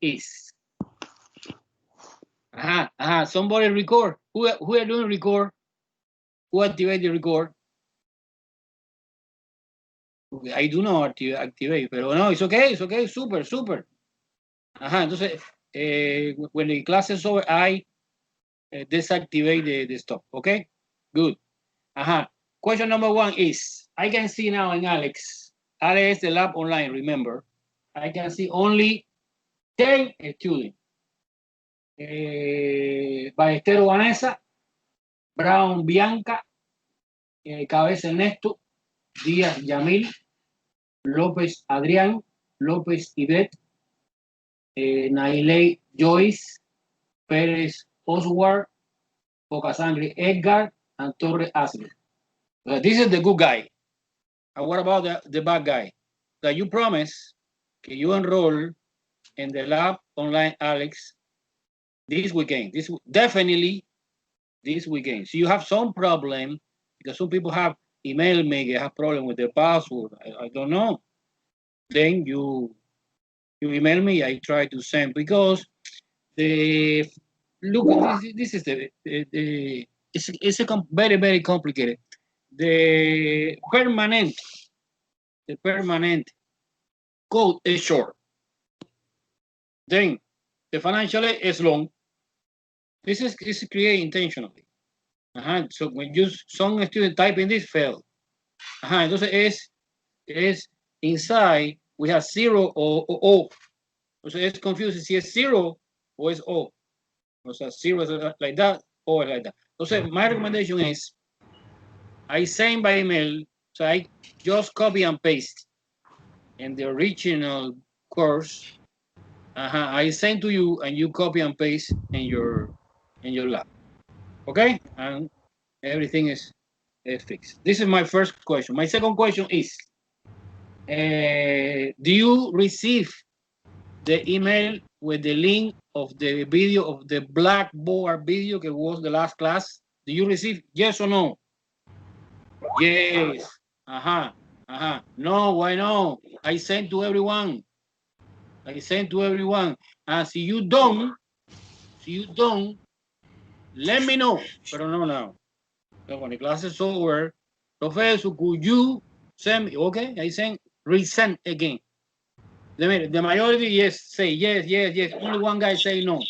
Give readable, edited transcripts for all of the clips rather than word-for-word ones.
is. Somebody record. Who are doing record? Who activate the record? Okay, I do not activate, pero no, it's okay, super, super. Entonces, when the class is over, I deactivate the stop, okay? Good. Question number 1 is, I can see now in Alex is the lab online, remember. I can see only 10 students. Ballestero Vanessa, Brown Bianca, Cabeza Ernesto, Díaz Yamil, López Adrián, López Ivette, Nailey Joyce, Pérez Oswald, Pocasangre Edgar, and Torre Ashley. This is the good guy. And what about the bad guy? That you promise that you enroll in the lab online, Alex, this weekend. Definitely this weekend. So you have some problem because some people have emailed me, they have problem with their password. I don't know. Then you email me. I try to send because the look. This is the it's a very very complicated. The permanent code is short. Then the financial aid is long. This is created intentionally. So when you some student typing this fail. Entonces es inside we have 0 o O. Entonces es confusing si es 0 o es O. O sea, 0 is like that, O is like that. Entonces my recommendation is I send by email, so I just copy and paste in the original course. I send to you and you copy and paste in your lab. Okay? And everything is fixed. This is my first question. My second question is, do you receive the email with the link of the video of the Blackboard video that was the last class? Do you receive yes or no? Yes. No, why no? I sent to everyone. And si you don't, let me know. But no now. So when the class is over, Professor, could you send me? Okay, I send, resend again. The majority, yes, say yes. Only one guy say no.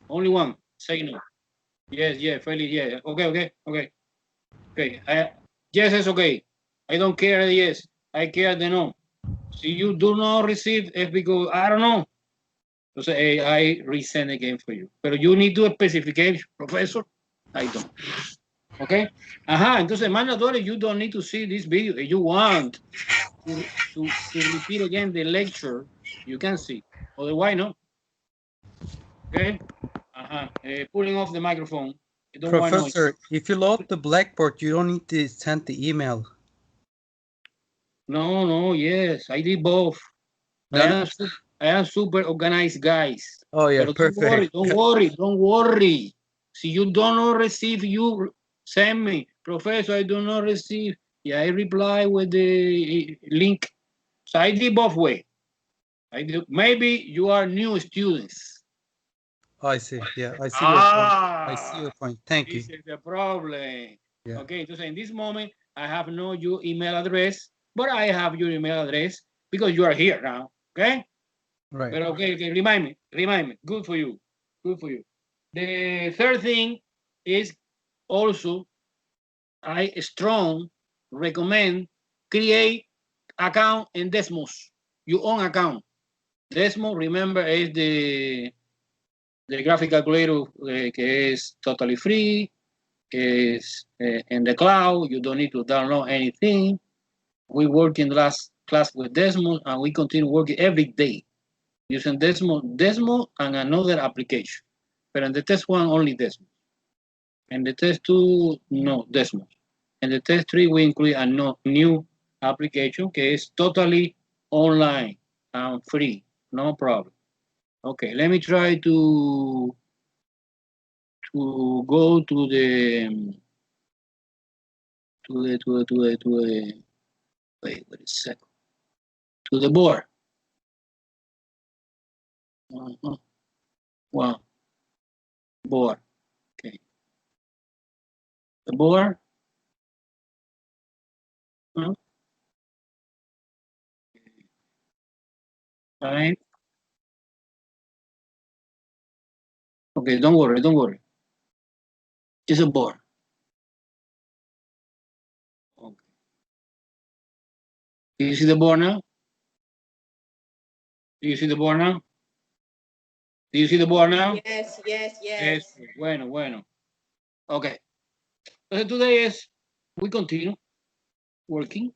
Only one say no. Yes, Felix, yeah. Okay. Yes, it's okay. I don't care the yes. I care the no. Si you do not receive, it's because I don't know. Entonces, I resend again for you. Pero you need to specify, professor. I don't. Okay? Entonces, mandatory, you don't need to see this video. If you want to repeat again the lecture, you can see. Otherwise, no. Okay? Pulling off the microphone. You don't want noise. Professor, if you load the Blackboard, you don't need to send the email. No, yes. I did both. I am super organized, guys. Oh, yeah, But perfect. don't worry. Si you don't receive, you send me. Professor, I do not receive. Yeah, I reply with the link. So I did both ways. Maybe you are new students. Oh, I see. Yeah, I see your point. I see your point. Thank you. This is the problem. Yeah. Okay, so in this moment, I have no your email address, but I have your email address because you are here now. Okay? Right. But okay, remind me. Good for you. The third thing is also I strong recommend create account in Desmos, your own account. Desmos, remember, is the graphic calculator que is totally free, is in the cloud. You don't need to download anything. We work in the last class with Desmos, and we continue working every day using Desmos and another application. But in the test one, only Desmos. And the test two, no, Desmos. And the test three, we include a new application que is totally online and free, no problem. Okay, let me try to go to the wait a second, to the board. One. Board. Okay. The board. Right. Okay, don't worry, don't worry. It's a board. Okay. Do you see the board now? Do you see the board now? Do you see the board now? Yes, yes, yes. Bueno, bueno. Okay. So today is we continue working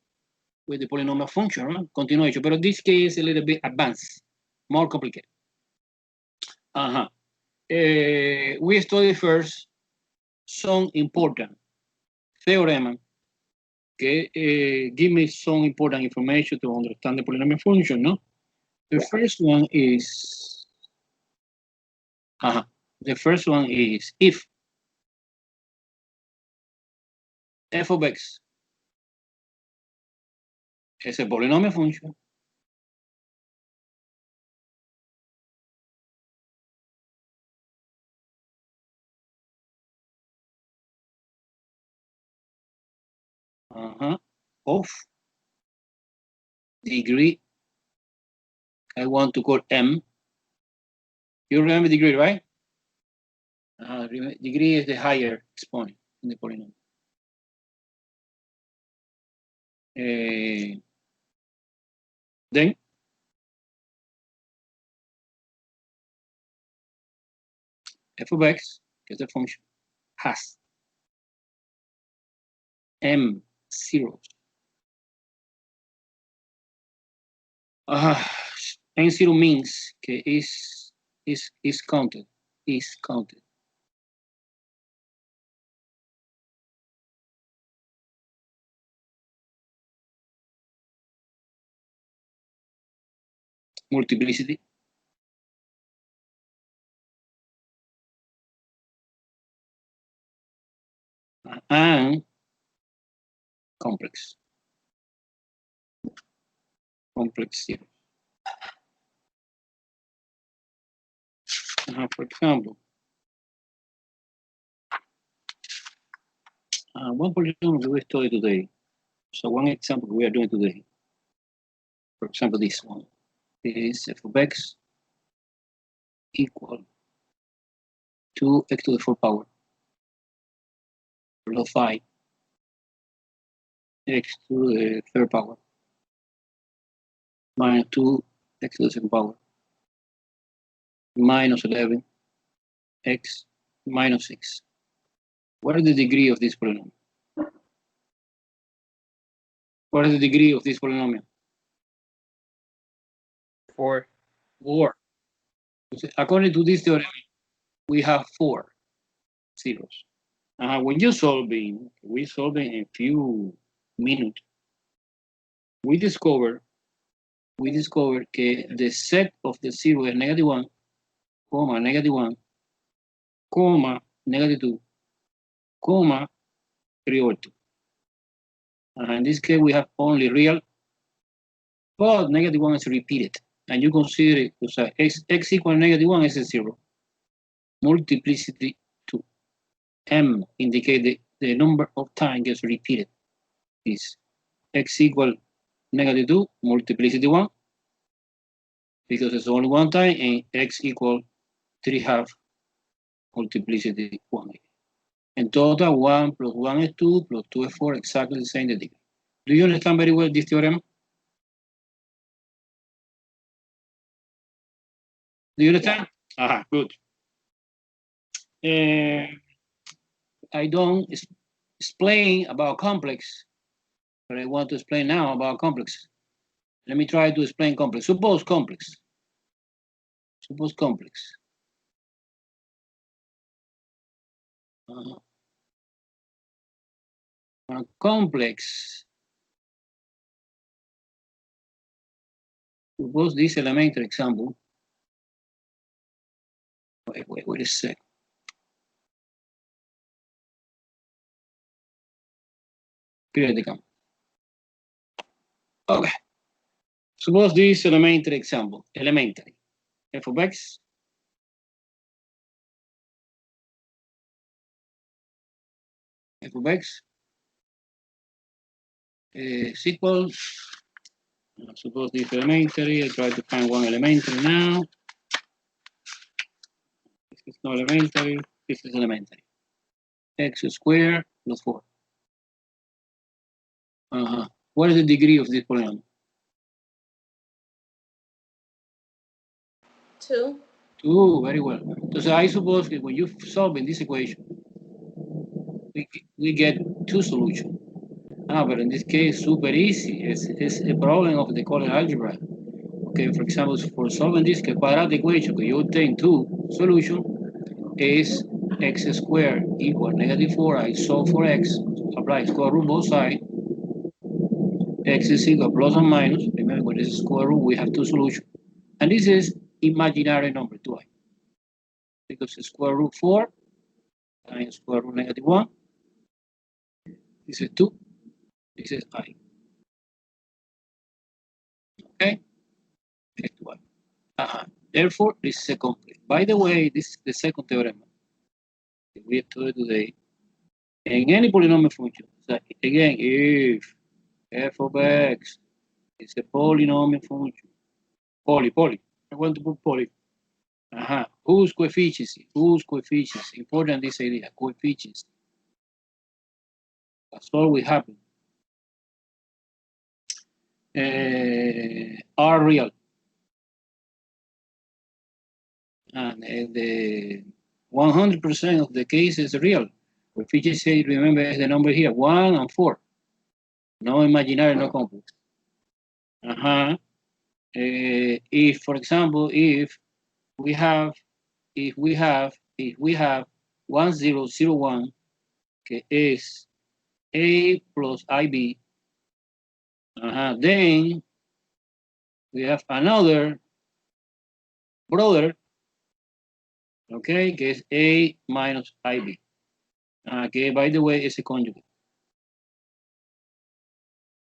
with the polynomial function, right? Continuation, but this case is a little bit advanced, more complicated. We study first some important theorem que give me some important information to understand the polynomial function, no? The first one is if f of x is a polynomial function, of degree, I want to call m. You remember degree, right? Degree is the higher exponent in the polynomial. Then f of x, que es the function, has m zeros. N zero means que is counted. Is counted. Multiplicity. And complex. Complex zeros. For example, one polynomial we study today. So one example we are doing today. For example, this one is f of x equal to x to the 4th power plus 5 x to the 3rd power minus 2 x to the 2nd power minus 11 x minus 6. What is the degree of this polynomial? What is the degree of this polynomial? 4. 4. According to this theorem, we have 4 zeros. When you solving, we solving in a few minutes. We discover que the set of the zero is -1, comma, -1, comma, -2, comma, 3 over 2. In this case, we have only real, but -1 is repeated. And you consider it, so x equal -1 is a 0. Multiplicity 2. M indicate the number of times gets repeated. Is x equal -2, multiplicity 1, because it's only one time, and x equal 3/2, multiplicity 1. In total, 1 plus 1 is 2, plus 2 is 4, exactly the same degree. Do you understand very well this theorem? Do you understand? Good. I don't explain about complex, but I want to explain now about complex. Let me try to explain complex. Suppose complex. Suppose complex. Complex. Suppose this elementary example. Wait a sec. Here they come. Okay. Suppose this elementary example. Elementary. f of x is equal, I suppose this elementary, I try to find one elementary now. This is not elementary, this is elementary. X squared plus 4. What is the degree of this polynomial? 2. 2, very well. So I suppose that when you solve in this equation, we get 2 solutions. But in this case, super easy. It's a problem of the Euler algebra. Okay, for example, for solving this quadratic equation, you obtain 2 solutions is x squared equal -4. I solve for x, apply square root both sides. X is equal plus or minus. Remember, when this is square root, we have 2 solutions. And this is imaginary number 2i. Because it's square root 4 times square root -1. This is 2. This is I. Okay? X to y. Therefore, this is a complete. By the way, this is the second theorem that we studied today. In any polynomial function, so again, if f of x is a polynomial function, poly. I want to put poly. Whose coefficients? Important this idea, coefficients. That's all we have. Are real. And the 100% of the cases real. Coefficients, remember, is the number here, 1 and 4. No imaginary, no complex. If, for example, if we have 1001, que is a plus ib, then we have another brother, okay, que es a minus ib. Okay, by the way, is a conjugate.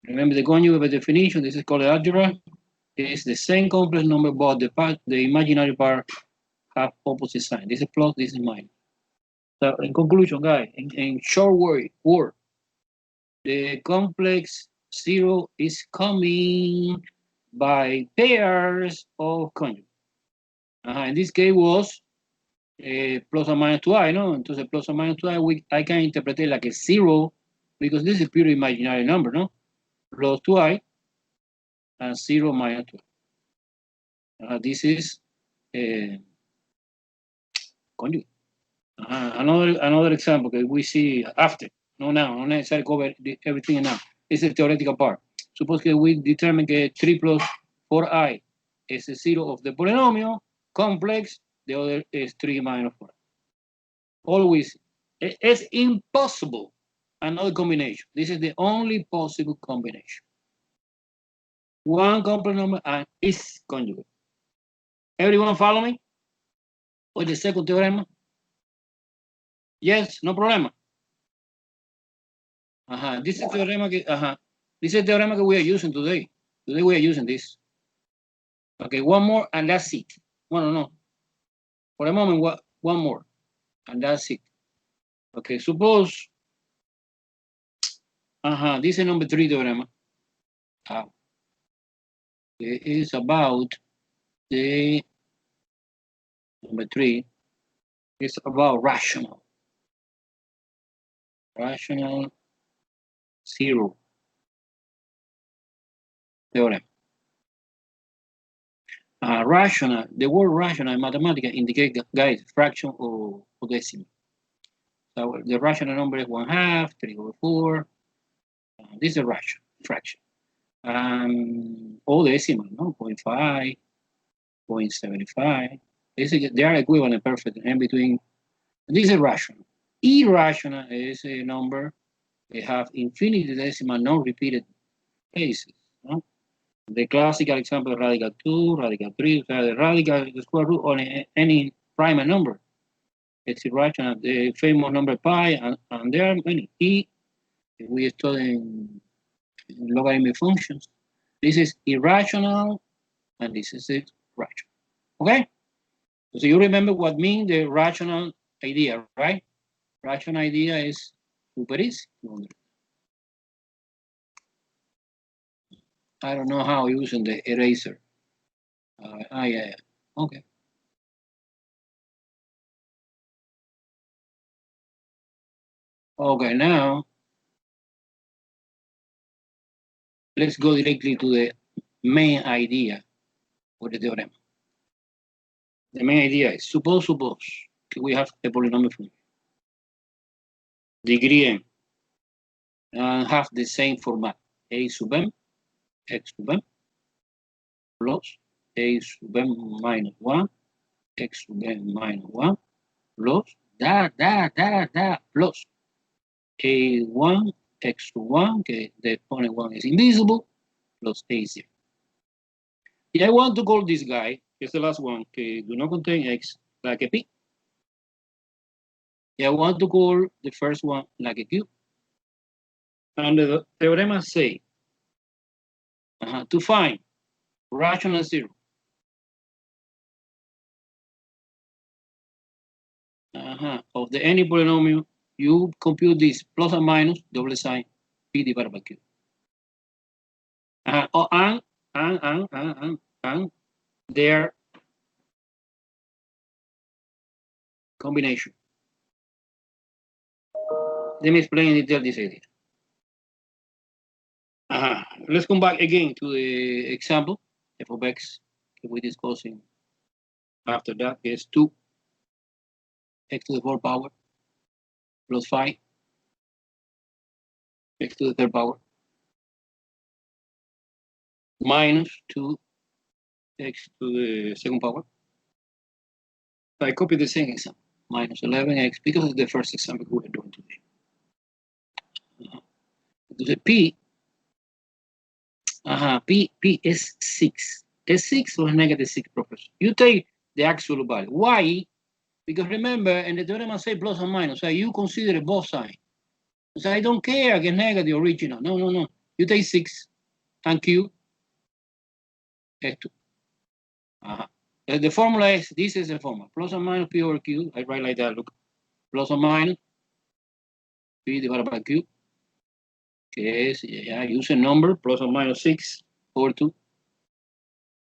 Remember the conjugate by definition, this is called algebra. It's the same complex number, but the imaginary part have opposite sign. This is plus, this is minus. So in conclusion, guys, in short word, the complex 0 is coming by pairs of conjugates. In this case was plus or minus 2i, no? Entonces plus or minus 2i, I can interpret it like a 0 because this is pure imaginary number, no? Plus 2i and 0 minus 2. This is conjugate. Another example that we see after, not now, not necessarily cover everything now. It's the theoretical part. Suppose that we determine that 3 plus 4i is a 0 of the polynomial complex, the other is 3 minus 4. Always, it's impossible another combination. This is the only possible combination. One complex number and its conjugate. Everyone follow me? With the second theorem? Yes, no problema. This is theorem. This is the theorem that we are using today. Today we are using this. Okay, one more and that's it. Well, no. For a moment, one more and that's it. Okay, suppose. This is number 3 theorem. It is about the number 3. It's about rational 0 theorem. Rational, the word rational in mathematics indicates, guys, fraction or decimal. So the rational number is 1/2, 3/4. This is a rational fraction. All decimal, no? 0.5, 0.75. They are equivalent perfect in between. This is rational. Irrational is a number. They have infinity decimal, non-repeated cases. No? The classical example, radical 2, radical 3, the radical the square root on any prime number. It's irrational. The famous number pi, and there are many. If we study in logarithmic functions, this is irrational, and this is rational. Okay? So you remember what means the rational idea, right? Rational idea is super easy. I don't know how using the eraser. Yeah. Okay. Okay, now let's go directly to the main idea of the theorem. The main idea is suppose we have a polynomial function, degree n, and have the same format, a sub m, x sub m, plus a sub m minus 1, x sub m minus 1, plus plus a1, x to 1, que the exponent 1 is invisible, plus a0. If I want to call this guy, it's the last one, que do not contain x, like a p. If I want to call the first one like a q. And the theorem say to find rational zero of the any polynomial, you compute this plus or minus double sign p divided by q. And their combination. Let me explain in detail this idea. Let's come back again to the example f of x that we're discussing. After that is 2 x to the 4th power plus 5 x to the 3rd power minus 2 x to the 2nd power. I copy the same example, minus 11x, because it's the first example we're doing today. The P is 6. Is 6 or negative 6, professor? You take the actual value. Why? Because remember, in the theorem I say plus or minus, so you consider both sides. So I don't care against negative original. No. You take 6 and Q is 2. The formula is, this is the formula, plus or minus P over Q. I write like that, look. Plus or minus P divided by Q. Okay, so yeah, use a number, plus or minus 6 over 2.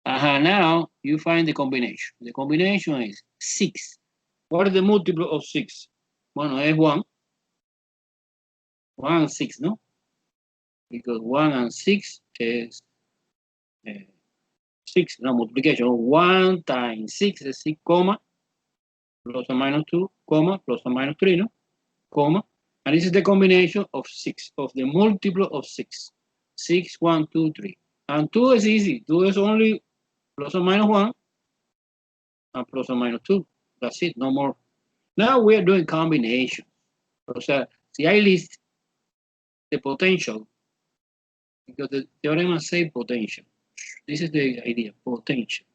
Now you find the combination. The combination is 6. What is the multiple of 6? Bueno, es 1. 1 and 6, no? Because 1 and 6 is 6, no, multiplication. 1 times 6 is 6, comma, plus or minus 2, comma, plus or minus 3, no? Comma. And this is the combination of 6, of the multiple of 6. 6, 1, 2, 3. And 2 is easy. 2 is only plus or minus 1 and plus or minus 2. That's it, no more. Now we are doing combination. So, see, I list the potential, because the theorem says potential. This is the idea, potential.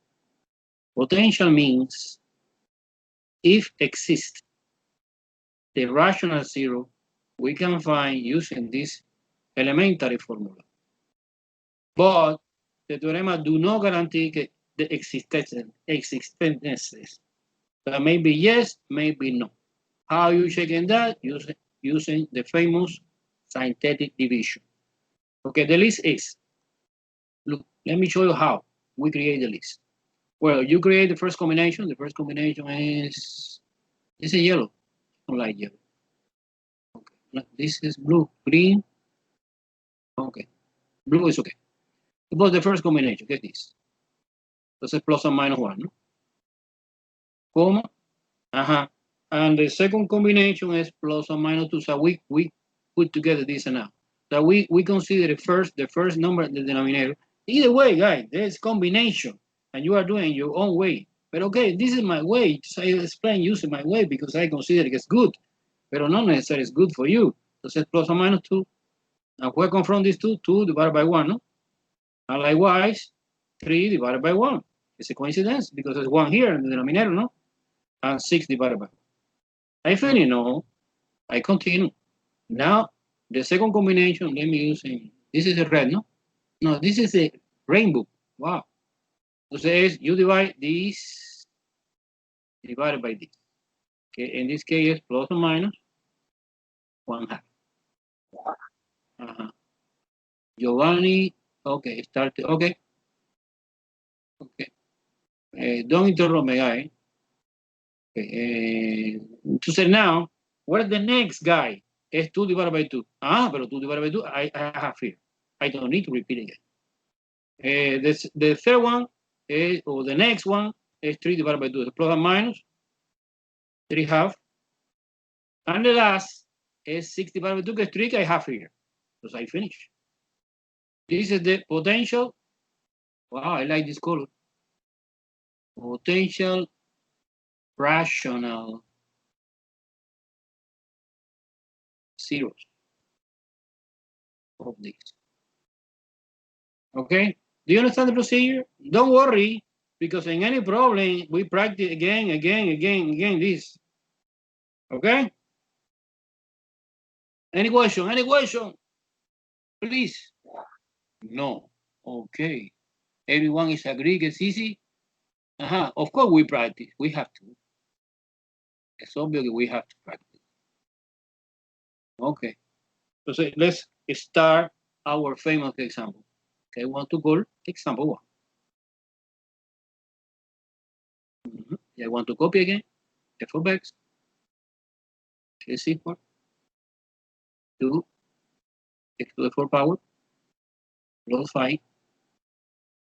Potential means if exists the rational zero, we can find using this elementary formula. But the theorem do not guarantee the existences. So maybe yes, maybe no. How you checking that? Using the famous synthetic division. Okay, the list is, look, let me show you how we create the list. Well, you create the first combination. The first combination is a yellow, not like yellow. Okay, this is blue, green. Okay, blue is okay. Suppose the first combination, get this. Entonces plus or minus 1, no? Comma, and the second combination is plus or minus 2. So we put together this and now. So we consider the first number in the denominator. Either way, guys, there's combination, and you are doing your own way. But okay, this is my way. So I explain using my way because I consider it's good, but not necessarily it's good for you. So it's plus or minus 2. And where come from these two? 2 divided by 1, no? And likewise, 3 divided by 1. It's a coincidence because there's 1 here in the denominator, no? And 6 divided by 1. I finish, no? I continue. Now, the second combination, let me use, this is a red, no? No, this is a rainbow. Wow. Entonces, you divide this divided by this. Okay, in this case, plus or minus 1/2. Giovanni, okay, started, okay. Don't interrupt me, guy. Okay, to say now, where's the next guy? It's 2 divided by 2. But 2 divided by 2, I have here. I don't need to repeat again. The third one, is, or the next one, is 3 divided by 2. The plus and minus, 3/2. And the last is 6 divided by 2, que es 3 que I have here. So I finish. This is the potential. Wow, I like this color. Potential rational zeros of this. Okay, do you understand the procedure? Don't worry, because in any problem, we practice again this. Okay? Any question? Any question? Please. No. Okay. Everyone is agreed it's easy? Of course we practice. We have to. It's obvious we have to practice. Okay. So let's start our famous example. Okay, I want to call example 1. I want to copy again. F of x is equal to x to the 4th power plus 5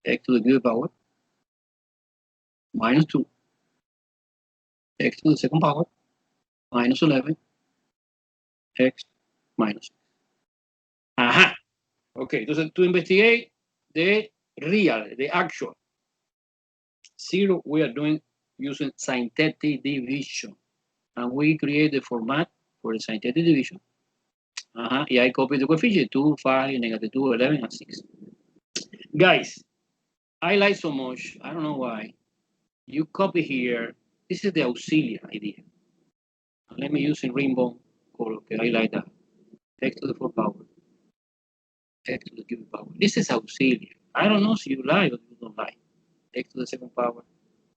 x to the third power minus 2 x to the 2nd power minus 11 x minus 6. Okay, entonces to investigate the real, the actual zero, we are doing using synthetic division, and we create the format for the synthetic division. Y I copy the coefficient 2, 5, negative 2, 11, and 6. Guys, I like so much, I don't know why. You copy here, this is the auxiliary idea. Let me use in rainbow color, okay, I like that. X to the 4th power, x to the cubed power. This is auxiliary. I don't know if you like or you don't like. X to the 2nd power,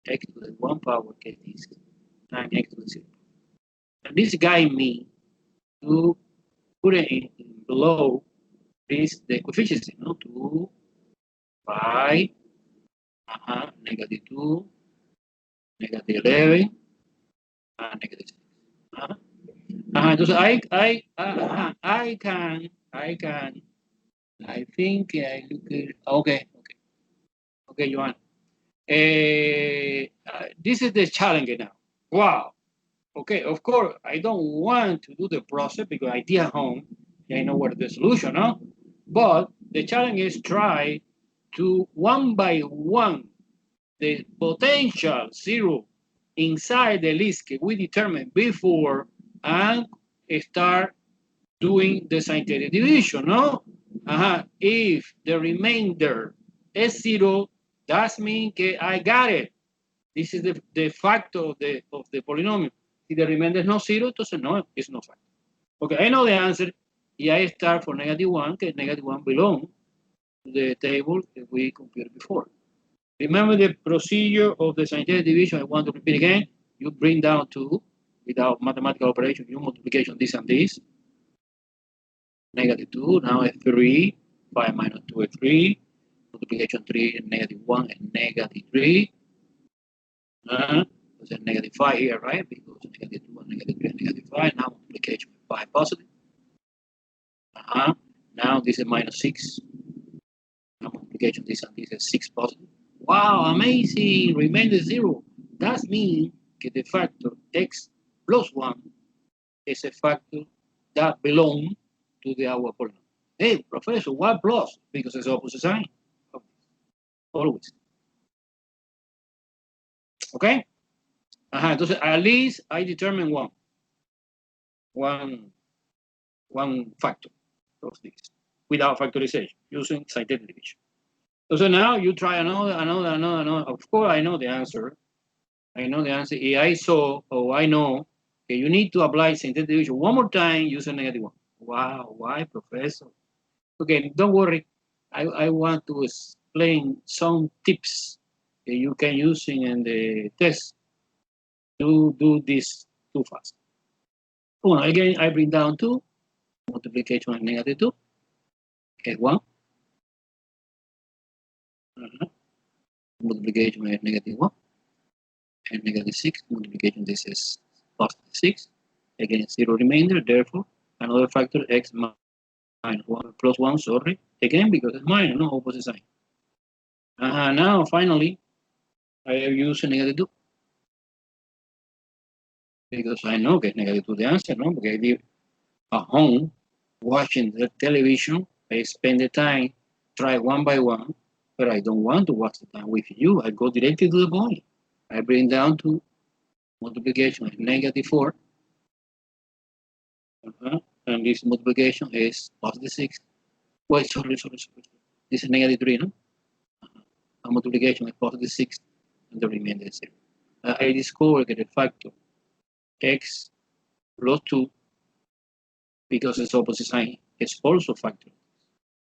x to the 1 power, get this, and x to the 0. And this guide me to put it in below this the coefficients, 2, 5, negative 2, negative 11, and negative 6. Entonces I think I look at, okay, Johan. This is the challenge now. Wow. Okay, of course, I don't want to do the process because I did at home. I know what the solution, no? But the challenge is try to one by one the potential zero inside the list that we determined before and start doing the synthetic division, no? If the remainder is 0, that means I got it. This is the factor of the polynomial. If the remainder is not 0, entonces no, it's not factor. Okay, I know the answer. I start for -1, because -1 belongs to the table that we computed before. Remember the procedure of the synthetic division. I want to repeat again. You bring down 2 without mathematical operation. You multiplication this and this. -2, now it's 3. 5 minus 2 is 3. Multiplication 3 and -1 and -3. There's a -5 here, right? Because -2 and -3 and -5. Now multiplication 5 positive. Now this is -6. Now multiplication this and this is 6 positive. Wow, amazing! Remainder 0. That means that the factor x plus 1 is a factor that belongs to the our polynomial. Hey, professor, why plus? Because it's opposite sign. Always. Okay? Entonces, at least I determine one factor of this without factorization using synthetic division. So now you try another. Of course, I know the answer. If I saw or I know that you need to apply synthetic division one more time using -1. Wow, why, professor? Okay, don't worry. I want to explain some tips that you can use in the test. do this too fast. Well, again, I bring down 2. Multiplication of negative 2. Okay, 1. Multiplication is negative 1. And negative 6. Multiplication, this is positive 6. Again, 0 remainder. Therefore, another factor, x minus 1 plus 1, sorry. Again, because it's minus, no opposite sign. Now, finally, I have used negative 2. Because I know que negative 2 the answer, no? Because I live at home watching the television. I spend the time, try one by one, but I don't want to watch the time with you. I go directly to the point. I bring down to multiplication is negative 4. And this multiplication is positive 6. Wait, sorry. This is negative 3, no? And multiplication is positive 6, and the remainder is 0. I discovered that the factor x plus 2, because it's opposite sign, is also factor.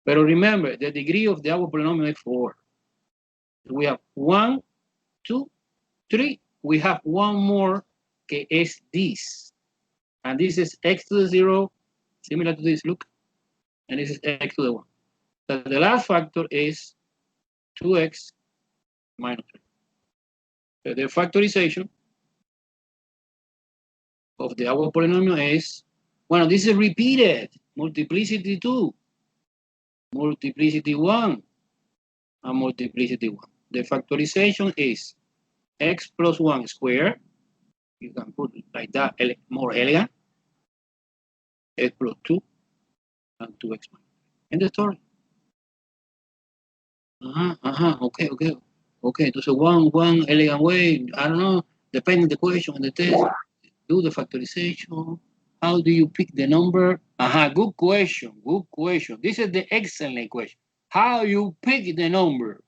But remember, the degree of the our polynomial is 4. We have 1, 2, 3. We have one more que es this. And this is x to the 0, similar to this, look. And this is x to the 1. So the last factor is 2x minus 3. So the factorization of the our polynomial is, well, this is repeated. Multiplicity 2, multiplicity 1, and multiplicity 1. The factorization is x plus 1 squared. You can put it like that, more elegant. X plus 2 and 2x minus 3. End the story. Okay. Entonces, one elegant way, I don't know, depending the question and the test, do the factorization. How do you pick the number? Good question. This is the excellent question. How you pick the number?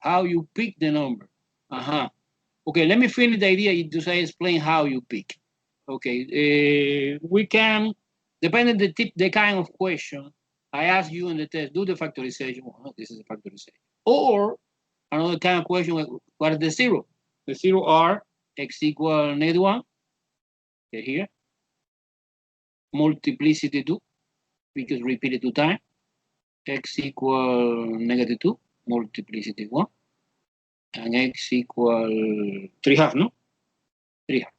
Okay, let me finish the idea to say explain how you pick. Okay, we can, depending the kind of question, I ask you in the test, do the factorization. Oh, this is a factorization. Or another kind of question, what is the 0? The 0 are x equal negative 1. Okay, here. Multiplicity 2, because repeated 2 times. X equal negative 2, multiplicity 1. And x equal 3 half, no? 3 half.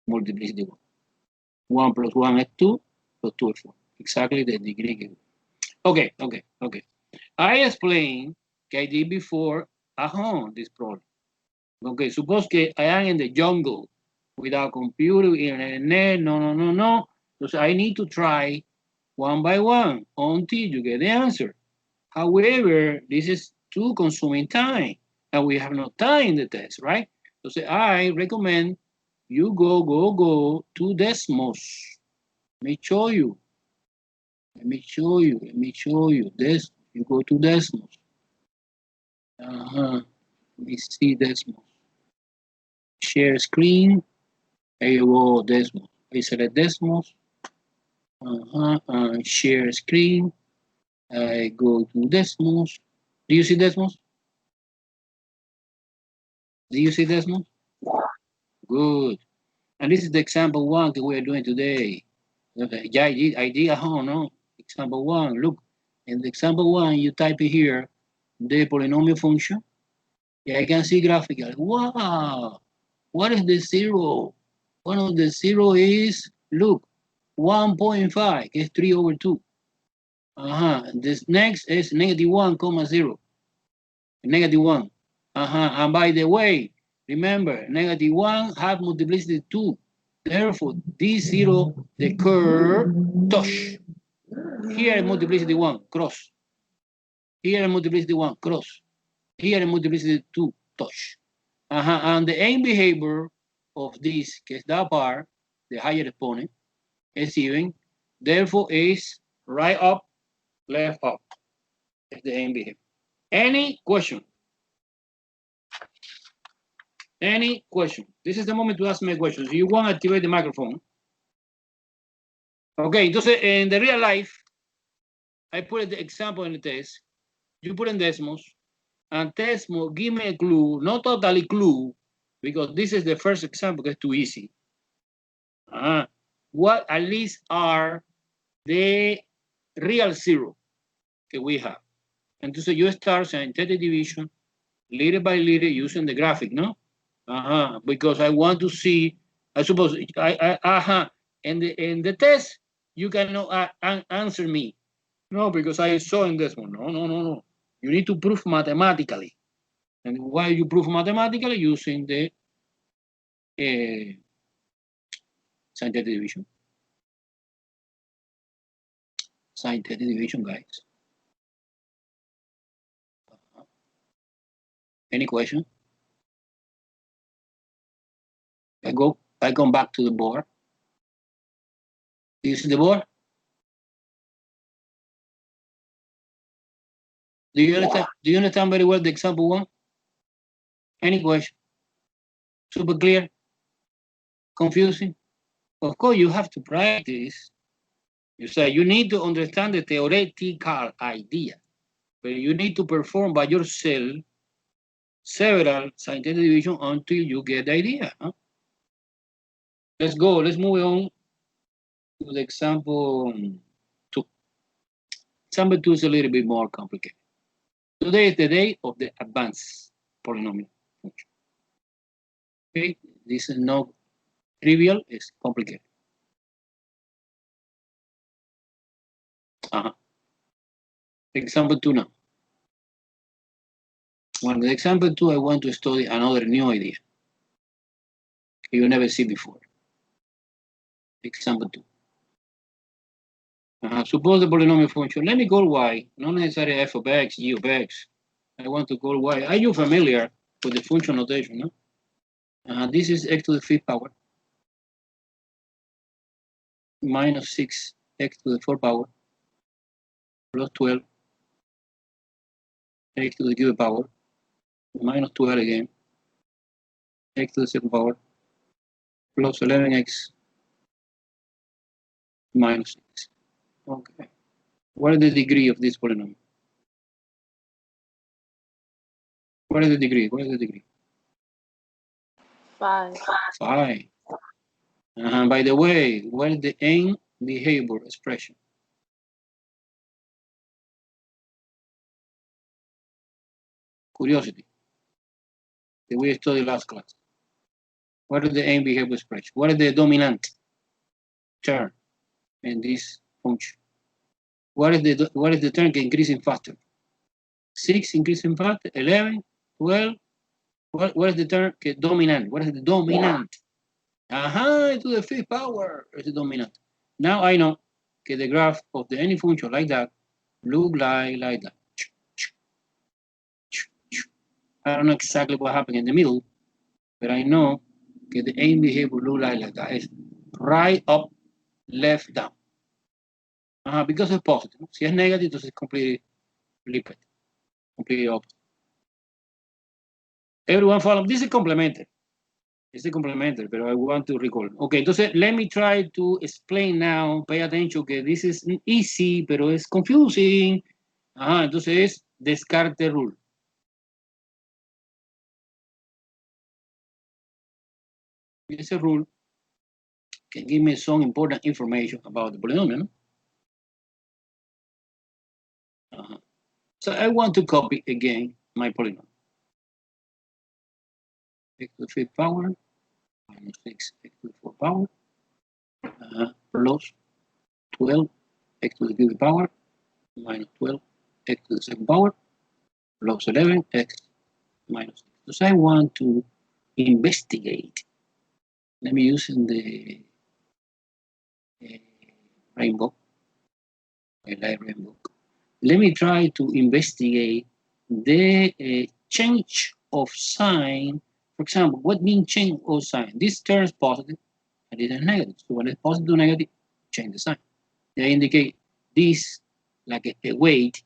Multiplicity 1. 1 plus 1 is 2, plus 2 is 4. Exactly the degree. Okay. I explained que I did before at home this problem. Okay, suppose que I am in the jungle without computer, internet, no. So I need to try one by one until you get the answer. However, this is too consuming time, and we have no time in the test, right? So I recommend you go to Desmos. Let me show you. This, you go to Desmos. Let me see Desmos. Share screen. There you go, Desmos. I select Desmos. Share screen. I go to Desmos. Do you see Desmos? Good. And this is the example 1 that we are doing today. Okay, yeah, I did at home, no? Example 1, look. In the example 1, you type here the polynomial function. Yeah, I can see graphically. Wow, what is the 0? One of the 0 is, look, 1.5, it's 3 over 2. This next is negative 1, 0. Negative 1. And by the way, remember, negative 1 have multiplicity 2. Therefore, this 0, the curve, touch. Here multiplicity 1, cross. Here multiplicity 1, cross. Here multiplicity 2, touch. And the end behavior of this, que es that part, the higher exponent, is even. Therefore, is right up, left up. Is the end behavior. Any question? Any question? This is the moment to ask me questions. You want to activate the microphone. Okay, entonces, in the real life, I put the example in the test. You put in Desmos, and Desmos give me a clue, not totally clue, because this is the first example, it's too easy. What at least are the real zero that we have? Entonces yo start synthetic division little by little using the graphic, no? Because I want to see, I suppose, and the test, you cannot answer me. No, because I saw in this one. No. You need to prove mathematically. And why you prove mathematically? Using the synthetic division. Synthetic division, guys. Any question? I come back to the board. Do you see the board? Do you understand very well the example one? Any question? Super clear? Confusing? Of course, you have to practice. You say you need to understand the theoretical idea, but you need to perform by yourself several synthetic division until you get the idea. Let's go. Let's move on to the example 2. Example 2 is a little bit more complicated. Today is the day of the advanced polynomial function. Okay, this is not trivial, it's complicated. Example 2 now. Well, the example 2, I want to study another new idea you never see before. Example 2. Suppose the polynomial function, let me call y, not necessarily f of x, g of x. I want to call y. Are you familiar with the function notation? No? This is x to the 5th power minus 6 x to the 4th power plus 12 x to the cubed power minus 12 again x to the 2nd power plus 11x minus 6. Okay. What is the degree of this polynomial? What is the degree? 5. 5. By the way, what is the end behavior expression? Curiosity. That we studied last class. What is the end behavior expression? What is the dominant term in this function? What is the term increasing factor? 6 increasing factor, 11, 12. What is the term dominant? What is the dominant? To the 5th power is the dominant. Now I know that the graph of any function like that look like that. I don't know exactly what happened in the middle, but I know that the end behavior look like that. It's right up, left down. Because it's positive. Si es negative, entonces it's completely flipped. Completely opposite. Everyone follow? This is complementary. It's a complementary, but I want to recall. Okay, entonces let me try to explain now. Pay attention, okay, this is easy, pero es confusing. Entonces es Descartes rule. It's a rule can give me some important information about the polynomial. No? So I want to copy again my polynomial. X to the 5th power minus 6 x to the 4th power plus 12 x to the cubed power minus 12 x to the 2nd power plus 11 x minus 6. So I want to investigate. Let me use in the rainbow. I like rainbow. Let me try to investigate the change of sign. For example, what means change of sign? This turns positive and this is negative. So when it's positive or negative, change the sign. They indicate this like a weight,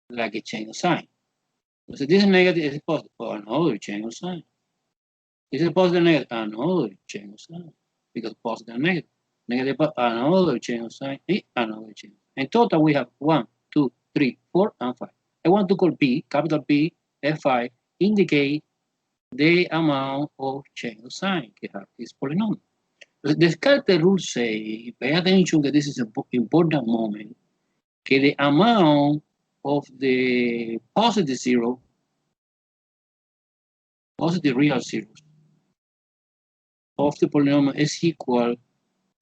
like a change of sign. So this is negative, this is positive. Oh, another change of sign. This is positive, negative, another change of sign. Because positive and negative. Negative, another change of sign, another change. In total, we have 1, 2, 3, 4, and 5. I want to call P, capital P, F5, indicate the amount of change of sign que have this polynomial. Descartes rule say, pay attention that this is an important moment, que the amount of the positive zero, positive real zeros of the polynomial is equal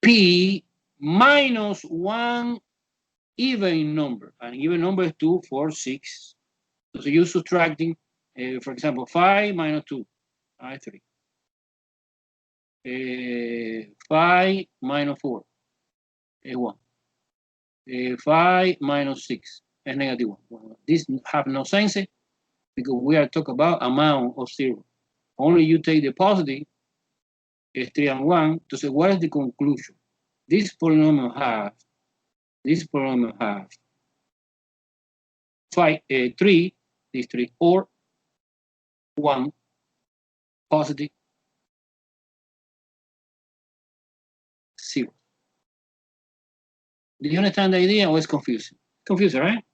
p minus one even number. An even number is 2, 4, 6. So you're subtracting, for example, 5 minus 2, I 3. 5 minus 4 is 1. 5 minus 6 is negative 1. Well, this have no sense because we are talking about amount of 0. Only you take the positive, is 3 and 1. So what is the conclusion? This polynomial has 3, this 3, or 1 positive 0. Do you understand the idea or it's confusing? Confusing, right?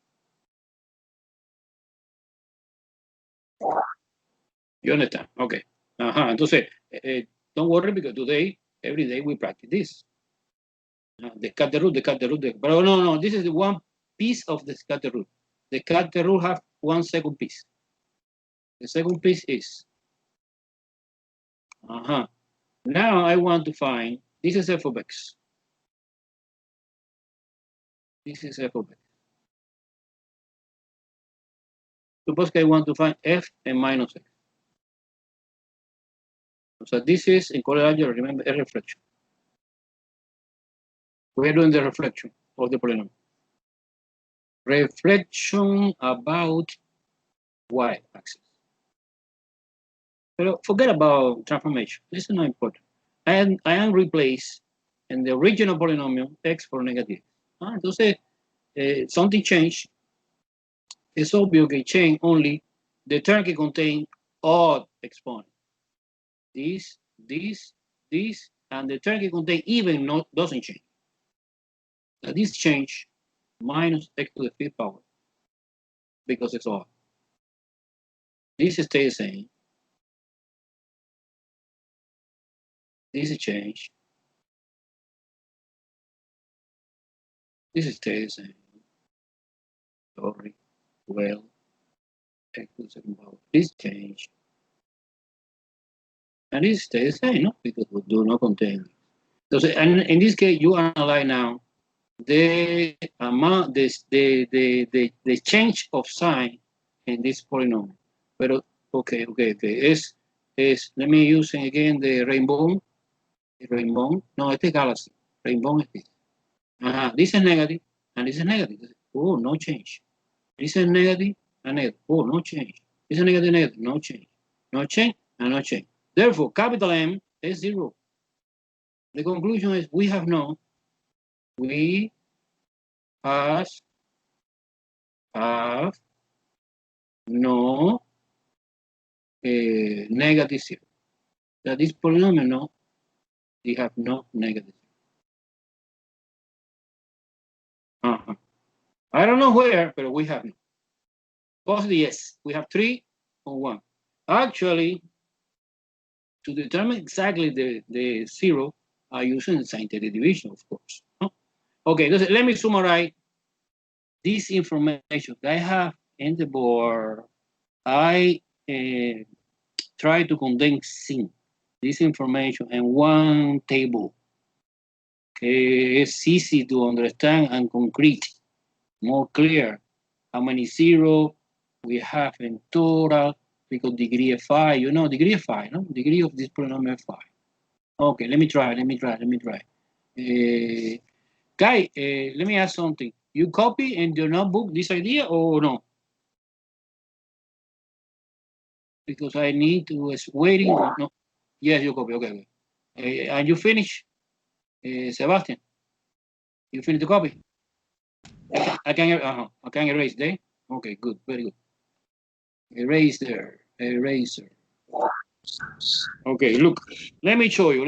You understand? Okay. Entonces, don't worry because today, every day we practice this. Descarte root. But no, this is the one piece of the descarte root. The descarte root have one second piece. The second piece is, now I want to find, this is f of x. This is f of x. Suppose I want to find f and minus x. So this is, in color algebra, remember, a reflection. We are doing the reflection of the polynomial. Reflection about y-axis. But forget about transformation. This is not important. I am replaced in the original polynomial x for negative. Entonces, something changed. It's obvious que change only the term que contain odd exponent. This, and the term que contain even doesn't change. Now this change minus x to the fifth power because it's odd. This stays the same. This change. This stays the same. Sorry. Well, x to the second power. This change. And this stays the same, no? Because we do not contain. So, and in this case, you analyze now the amount, the change of sign in this polynomial. Pero, okay. Is let me use again the rainbow. No, it's the galaxy. Rainbow is this. This is negative, and this is negative. Oh, no change. This is negative and negative. Oh, no change. This is negative, no change. No change and no change. Therefore, capital M is 0. The conclusion is we have no negative 0. That this polynomial, no, we have no negative 0. I don't know where, but we have no. Positive, yes. We have 3 or 1. Actually, to determine exactly the 0, I use the scientific division, of course. Okay, let me summarize this information that I have in the board. I try to condense this information in one table. It's easy to understand and concrete, more clear. How many 0 we have in total, because degree of 5, you know, degree of 5, no? Degree of this polynomial 5. Okay, let me try. Guy, let me ask something. You copy in your notebook this idea or no? Because I need to was waiting. No. Yes, you copy. Okay. And you finish, Sebastian. You finish the copy. I can erase there. Okay, good, very good. Eraser. Okay, look. Let me show you.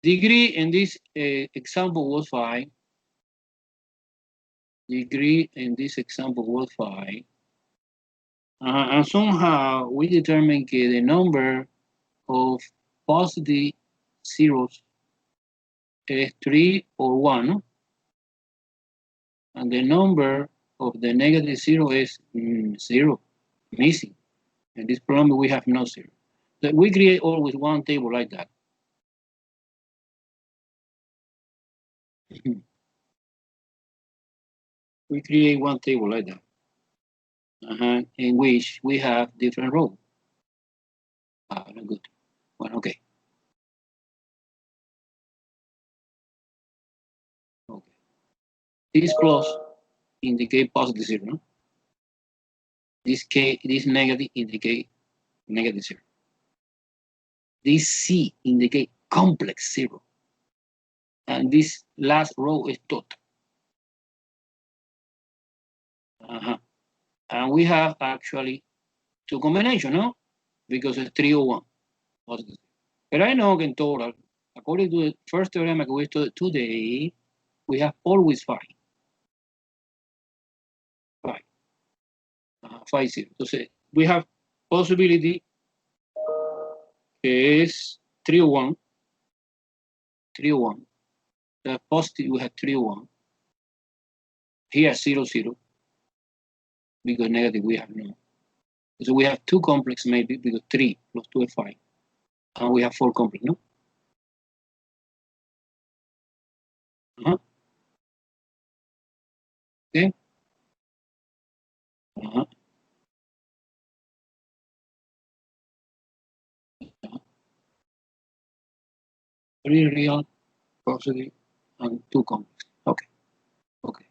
Degree in this example was 5. Degree in this example was 5. And somehow we determine the number of positive zeros is 3 or 1, no? And the number of the negative zero is 0, missing. In this problem, we have no zero. So we create always one table like that. We create one table like that, in which we have different rows. Good. Well, okay. Okay. This plus indicate positive zero. No? This negative indicate negative zero. This C indicate complex zero. And this last row is dot. And we have actually two combinations, no? Because it's 301 positive. But I know in total, according to the first theorem we studied today, we have always 5. 5. 5 0. So we have possibility is 301. 301. The positive we have 301. Here 0 0. Because negative we have no. So we have 2 complex maybe because 3 plus 2 is 5. And we have 4 complex, no? Okay. Three real, positive, and 2 complex. Okay. Okay.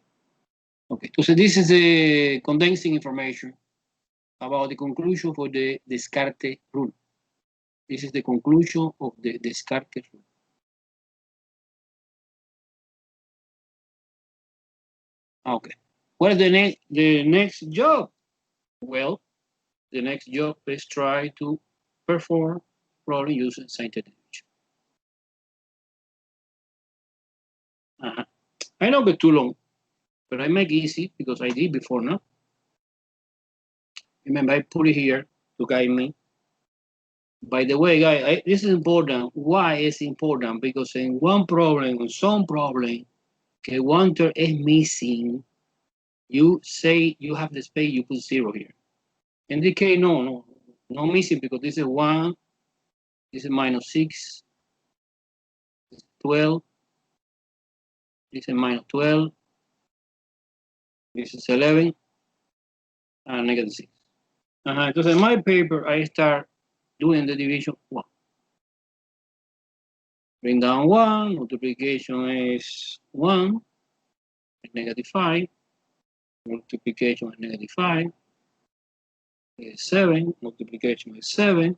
Okay. So this is the condensing information about the conclusion for the Descartes rule. This is the conclusion of the Descartes rule. Okay. What is the next job? Well, the next job is try to perform problem using scientific division. I know it's too long, but I make it easy because I did before, no? Remember, I put it here to guide me. By the way, guys, this is important. Why is important? Because in one problem, in some problem, okay, one term is missing. You say you have the space, you put 0 here. In this case, no missing because this is 1, this is minus 6, this is 12, this is minus 12, this is 11, and negative 6. Because in my paper, I start doing the division 1. Bring down 1, multiplication is 1, negative 5, multiplication is negative 5, is 7, multiplication is 7,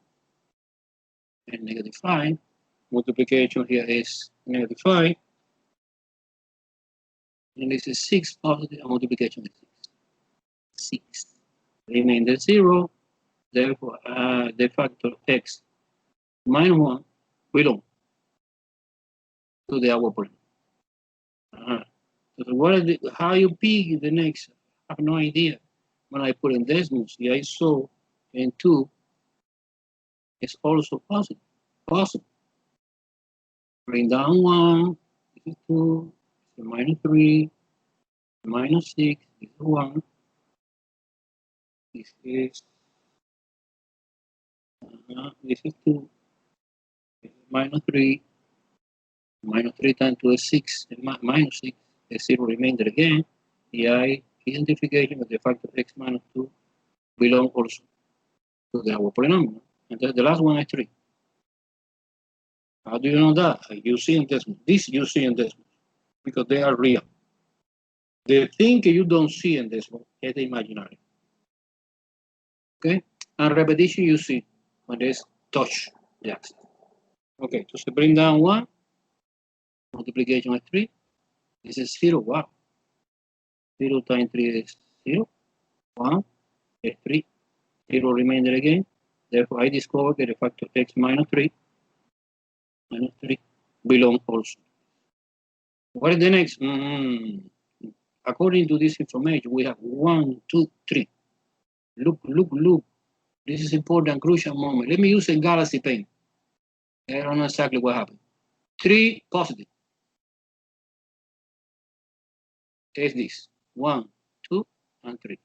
and negative 5, multiplication here is negative 5, and this is 6 positive, and multiplication is 6. Remainder 0, therefore the factor x minus 1 belong to the our problem. So what is how you pick the next? I have no idea. When I put in decimals, yeah, I saw in 2 it's also positive. Possible. Bring down 1, this is 2, this is minus 3, minus 6, this is 1, this is 2, this is minus 3 times 2 is 6, minus 6, is 0 remainder again. The I identification of the factor x minus 2 belong also to the our polynomial. And the last one is 3. How do you know that? You see in decimals. This you see in decimals because they are real. The thing you don't see in decimal is the imaginary. Okay? And repetition you see when there's touch the axis. Okay, so bring down 1, multiplication is 3. This is 0. Wow. 0 times 3 is 0. 1 is 3. 0 remainder again. Therefore, I discovered that the factor x minus 3 belong also. What is the next? According to this information, we have 1, 2, 3. Look. This is important, crucial moment. Let me use a galaxy pen. I don't know exactly what happened. 3 positive. Is this 1, 2, and 3.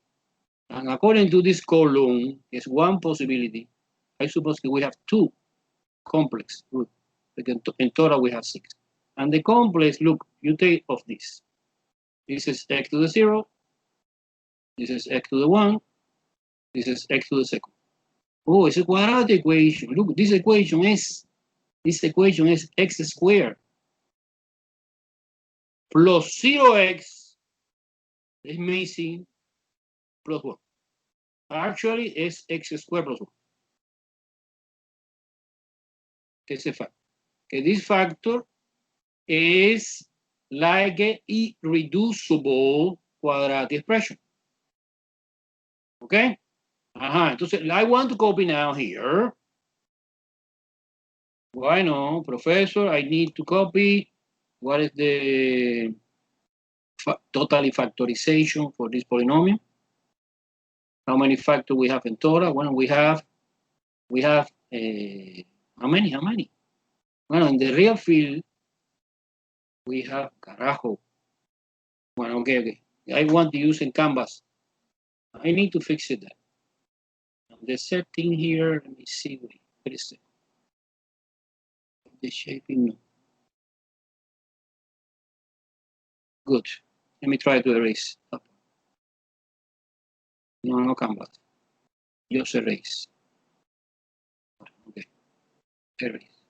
And according to this column, is one possibility. I suppose that we have 2 complex roots. In total, we have 6. And the complex, look, you take of this. This is x to the 0. This is x to the 1. This is x to the second. Oh, it's a quadratic equation. Look, this equation is x squared plus 0x is missing plus 1. Actually, it's x squared plus 1. It's a fact. Okay, this factor is like an irreducible quadratic expression. Okay? Entonces, I want to copy now here. Why no, professor? I need to copy. What is the totally factorization for this polynomial? How many factors we have in total? Well, we have how many? Well, in the real field, we have carajo. Well, okay. I want to use in Canvas. I need to fix it. The setting here, let me see what is it. The shaping, no. Good. Let me try to erase. No Canvas. Just erase. Okay. Erase.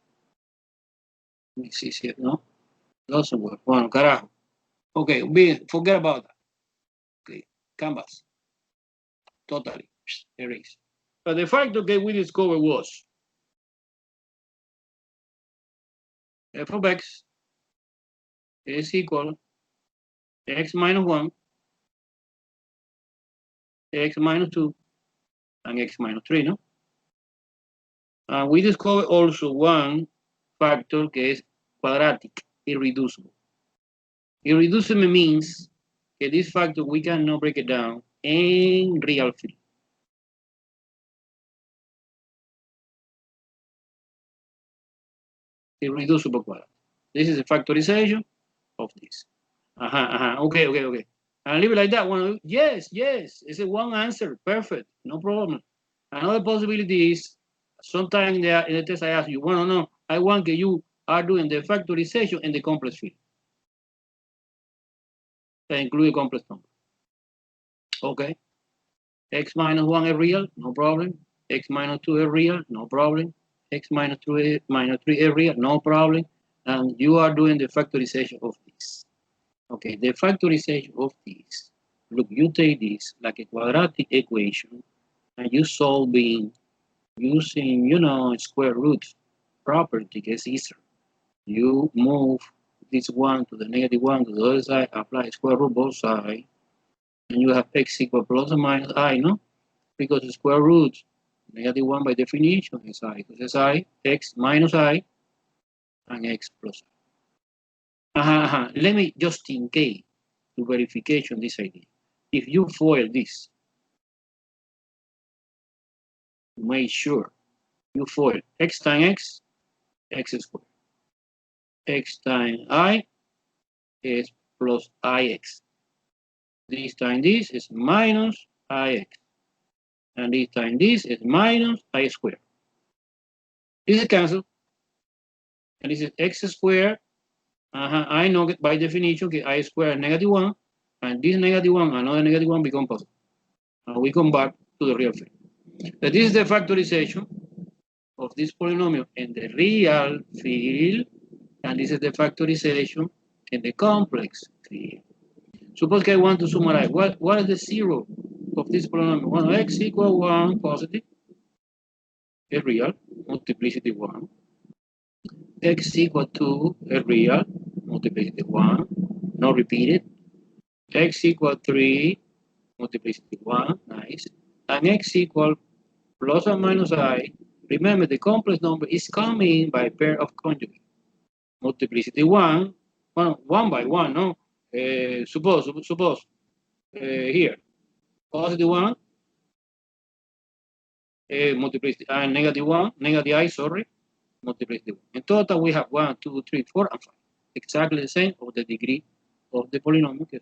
Let me see here, no? Doesn't work. Bueno, carajo. Okay, forget about that. Okay, Canvas. Totally. Erase. But the fact that we discovered was f of x is equal x minus 1, x minus 2, and x minus 3, no? And we discovered also one factor que es quadratic, irreducible. Irreducible means that this factor we cannot break it down in real field. Irreducible quadratic. This is a factorization of this. Okay. And leave it like that. One, yes. It's a one answer. Perfect. No problem. Another possibility is sometimes in the test I ask you, well, no, I want that you are doing the factorization in the complex field. That include a complex number. Okay. X minus 1 is real, no problem. X minus 2 is real, no problem. X minus 3 is real, no problem. And you are doing the factorization of this. Okay, the factorization of this. Look, you take this like a quadratic equation and you solving using, square root property gets easier. You move this one to the -1 to the other side, apply square root both sides, and you have x equal plus or minus I, no? Because the square root, -1 by definition is I. Because it's I, x minus I, and x plus I. Let me, just in case, to verification this idea. If you FOIL this, make sure you FOIL x times x squared. X times I is plus ix. This times this is minus ix. And this times this is minus I squared. This is cancelled. And this is x squared. I know by definition that I squared is -1. And this -1, another -1 become positive. And we come back to the real field. So this is the factorization of this polynomial in the real field. And this is the factorization in the complex field. Suppose I want to summarize. What is the zero of this polynomial? Well, x equal 1 positive is real, multiplicity 1. X equal 2 is real, multiplicity 1, not repeated. X equal 3, multiplicity 1, nice. And x equal plus or minus I. Remember, the complex number is coming by pair of conjugate. Multiplicity 1, well, 1 by 1, no? Suppose here, positive 1, multiply negative 1, negative I, sorry, multiply the 1. In total, we have 1, 2, 3, 4, and 5. Exactly the same of the degree of the polynomial.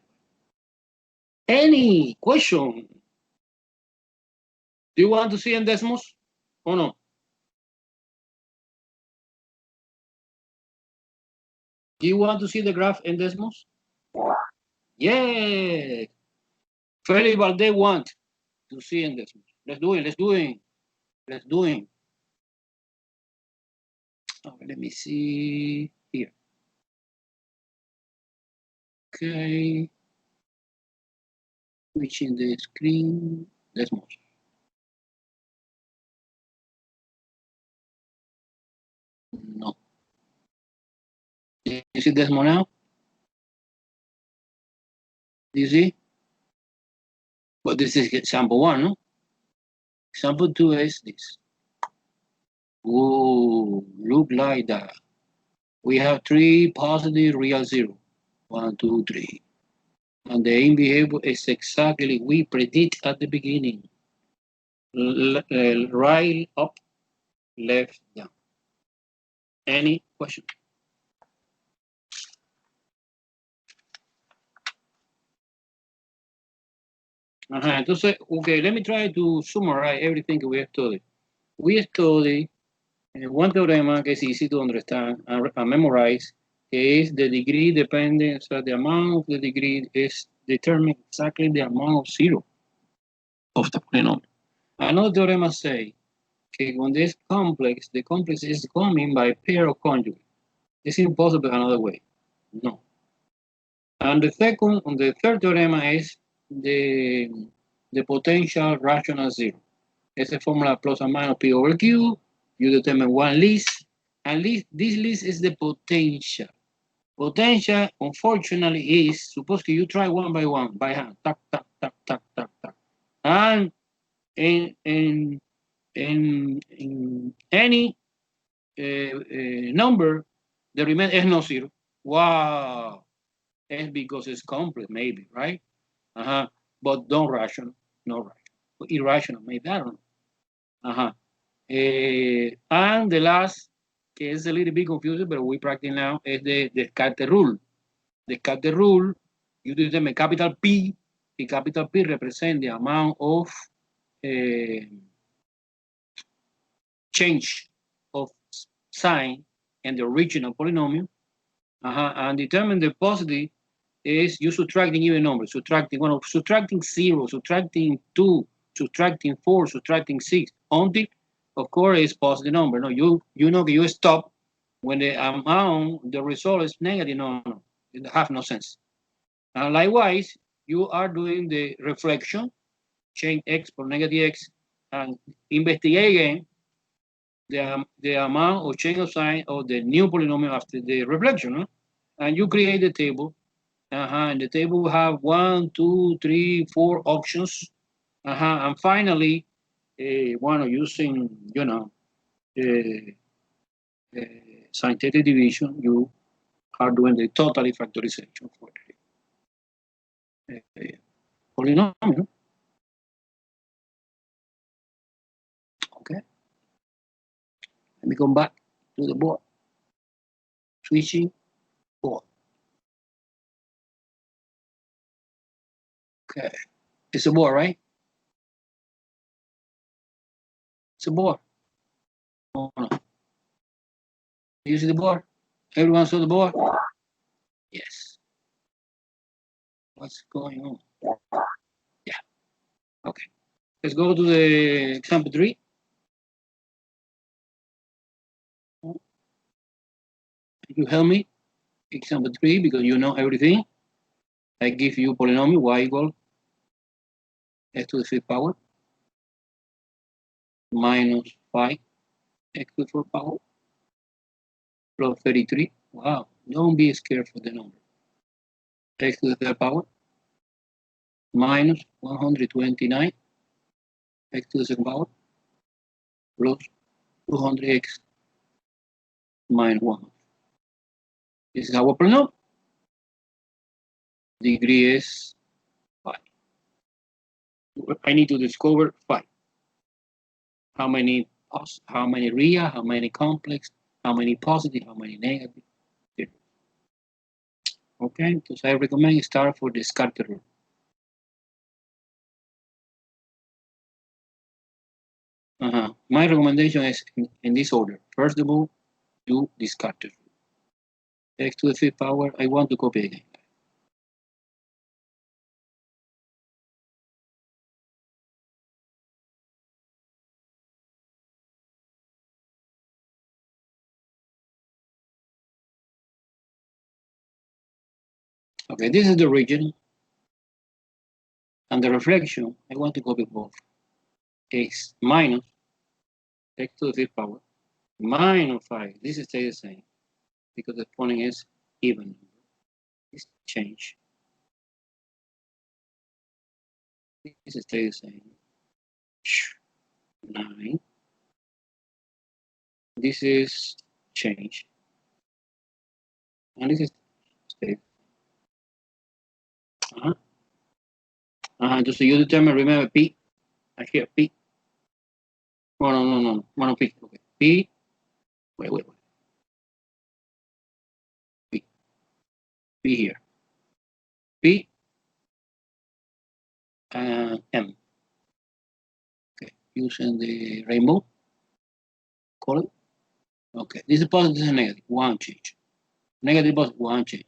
Any question? Do you want to see in decimals or no? Do you want to see the graph in decimals? Yeah. Feli Valdez want to see in decimals. Let's do it. Let's do it. Let's do it. Okay, let me see here. Okay. Switching the screen. Decimals. No. Do you see decimal now? Do you see? But this is example 1, no? Example 2 is this. Oh, look like that. We have 3 positive real 0. 1, 2, 3. And the in behavior is exactly we predict at the beginning. Right up, left down. Any question? Entonces, okay, let me try to summarize everything we have studied. We studied one teorema que es easy to understand and memorize, que is the degree dependent, so the amount of the degree is determined exactly the amount of zero of the polynomial. Another theorem say que when this complex, the complex is coming by pair of conjugate. It's impossible another way. No. And the third theorem is the potential rational zero. It's a formula plus or minus P over Q. You determine one list, and this list is the potential. Potential, unfortunately, is supposed to you try one by hand, tac, tac, tac, tac, tac, tac. And in any number, the remainder is no zero. Wow. It's because it's complex, maybe, right? But don't rational, no rational. Irrational, maybe, I don't know. And the last, que is a little bit confusing, but we practice now, is the Descartes rule. Descartes rule, you determine capital P, the capital P represents the amount of change of sign in the original polynomial, and determine the positive is you subtracting even numbers, subtracting 1, subtracting 0, subtracting 2, subtracting 4, subtracting 6, until, of course, it's positive number. No, you know you stop when the amount, the result is negative. No, it have no sense. And likewise, you are doing the reflection, change x for negative x, and investigate again the amount of change of sign of the new polynomial after the reflection. No? And you create the table. And the table will have 1, 2, 3, 4 options. And finally, one using, scientific division, you are doing the totally factorization for the polynomial. Okay. Let me come back to the board. Switching board. Okay. It's a board, right? It's a board. Oh, no. You see the board? Everyone saw the board? Yes. What's going on? Yeah. Okay. Let's go to the example 3. You help me? Example 3, because you know everything. I give you polynomial y equal x to the 5th power minus 5 x to the 4th power plus 33. Wow, don't be scared for the number. X to the 3rd power minus 129 x to the 2nd power plus 200x minus 100. This is our polynomial. Degree is 5. I need to discover 5. how many real, how many complex, how many positive, how many negative. Okay, so I recommend start for the scatter rule. My recommendation is in this order. First of all, do the scatter rule. X to the fifth power, I want to copy again. Okay, this is the region. And the reflection, I want to copy both. X minus x to the fifth power minus 5. This stays the same because the exponent is even number. This change. This stays the same. 9. This is change. And this is stay. Entonces you determine, remember P. Here, P. No. Bueno, P. Okay. P. Wait. P. P here. P. And M. Okay. Using the rainbow color. Okay. This is positive, this is negative. One change. Negative, positive, one change.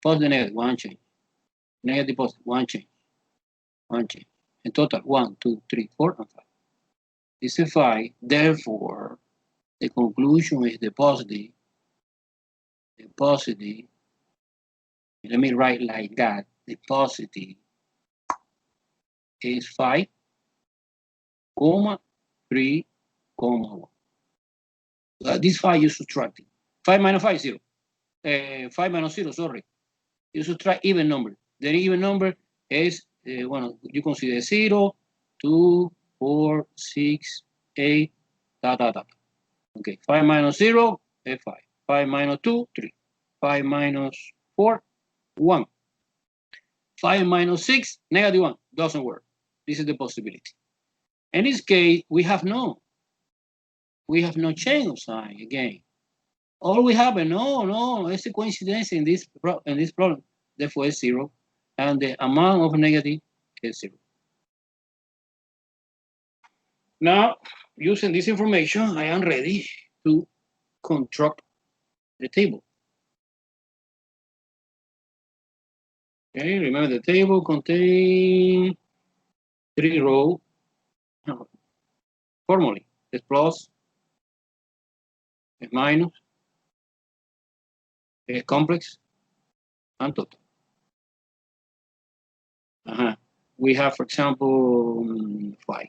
Positive, negative, one change. Negative, positive, one change. One change. In total, 1, 2, 3, 4, and 5. This is 5. Therefore, the conclusion is the positive. The positive. Let me write like that. The positive is 5, 3, 1. This 5 you subtract. 5 minus 5 is 0. 5 minus 0, sorry. You subtract even number. The even number is, you consider 0, 2, 4, 6, 8, Okay, 5 minus 0 is 5. 5 minus 2, 3. 5 minus 4, 1. 5 minus 6, negative 1. Doesn't work. This is the possibility. In this case, we have no change of sign again. All we have, no, it's a coincidence in this problem. Therefore, it's 0. And the amount of negative is 0. Now, using this information, I am ready to construct the table. Okay, remember the table contains 3 rows. Formally, it's plus, it's minus, it's complex, and total. We have, for example, 5.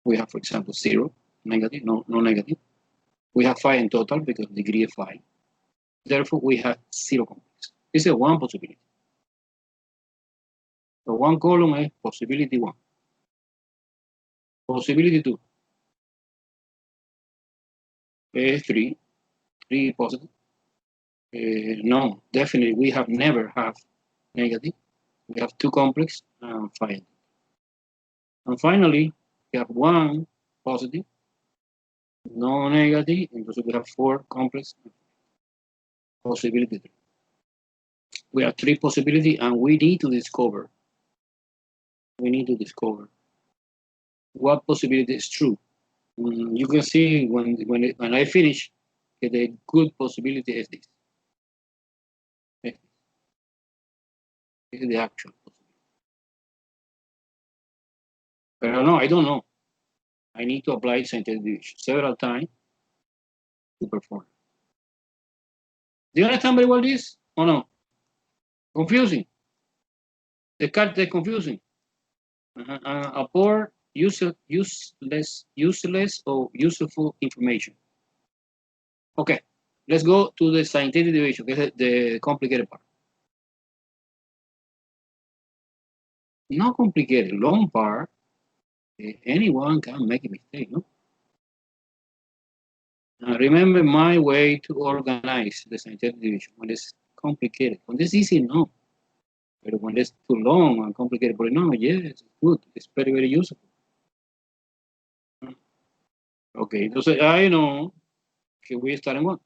We have, for example, 0, negative, no negative. We have 5 in total because degree is 5. Therefore, we have 0 complex. This is one possibility. So one column is possibility 1. Possibility 2 is 3 positive. No, definitely we have never have negative. We have 2 complex and 5. And finally, we have 1 positive, no negative, and so we have 4 complex. Possibility 3. We have 3 possibilities, and we need to discover. What possibility is true. You can see when I finish, the good possibility is this. This is the actual possibility. But no, I don't know. I need to apply scientific division several times to perform. Do you understand very well this or no? Confusing. The card is confusing. A poor, useless or useful information. Okay, let's go to the scientific division, the complicated part. Not complicated, long part. Anyone can make a mistake, no? Remember my way to organize the scientific division. When it's complicated, when it's easy, no. But when it's too long and complicated polynomial, yes, it's good. It's very, very useful. Ok, entonces I know que voy a estar en 1.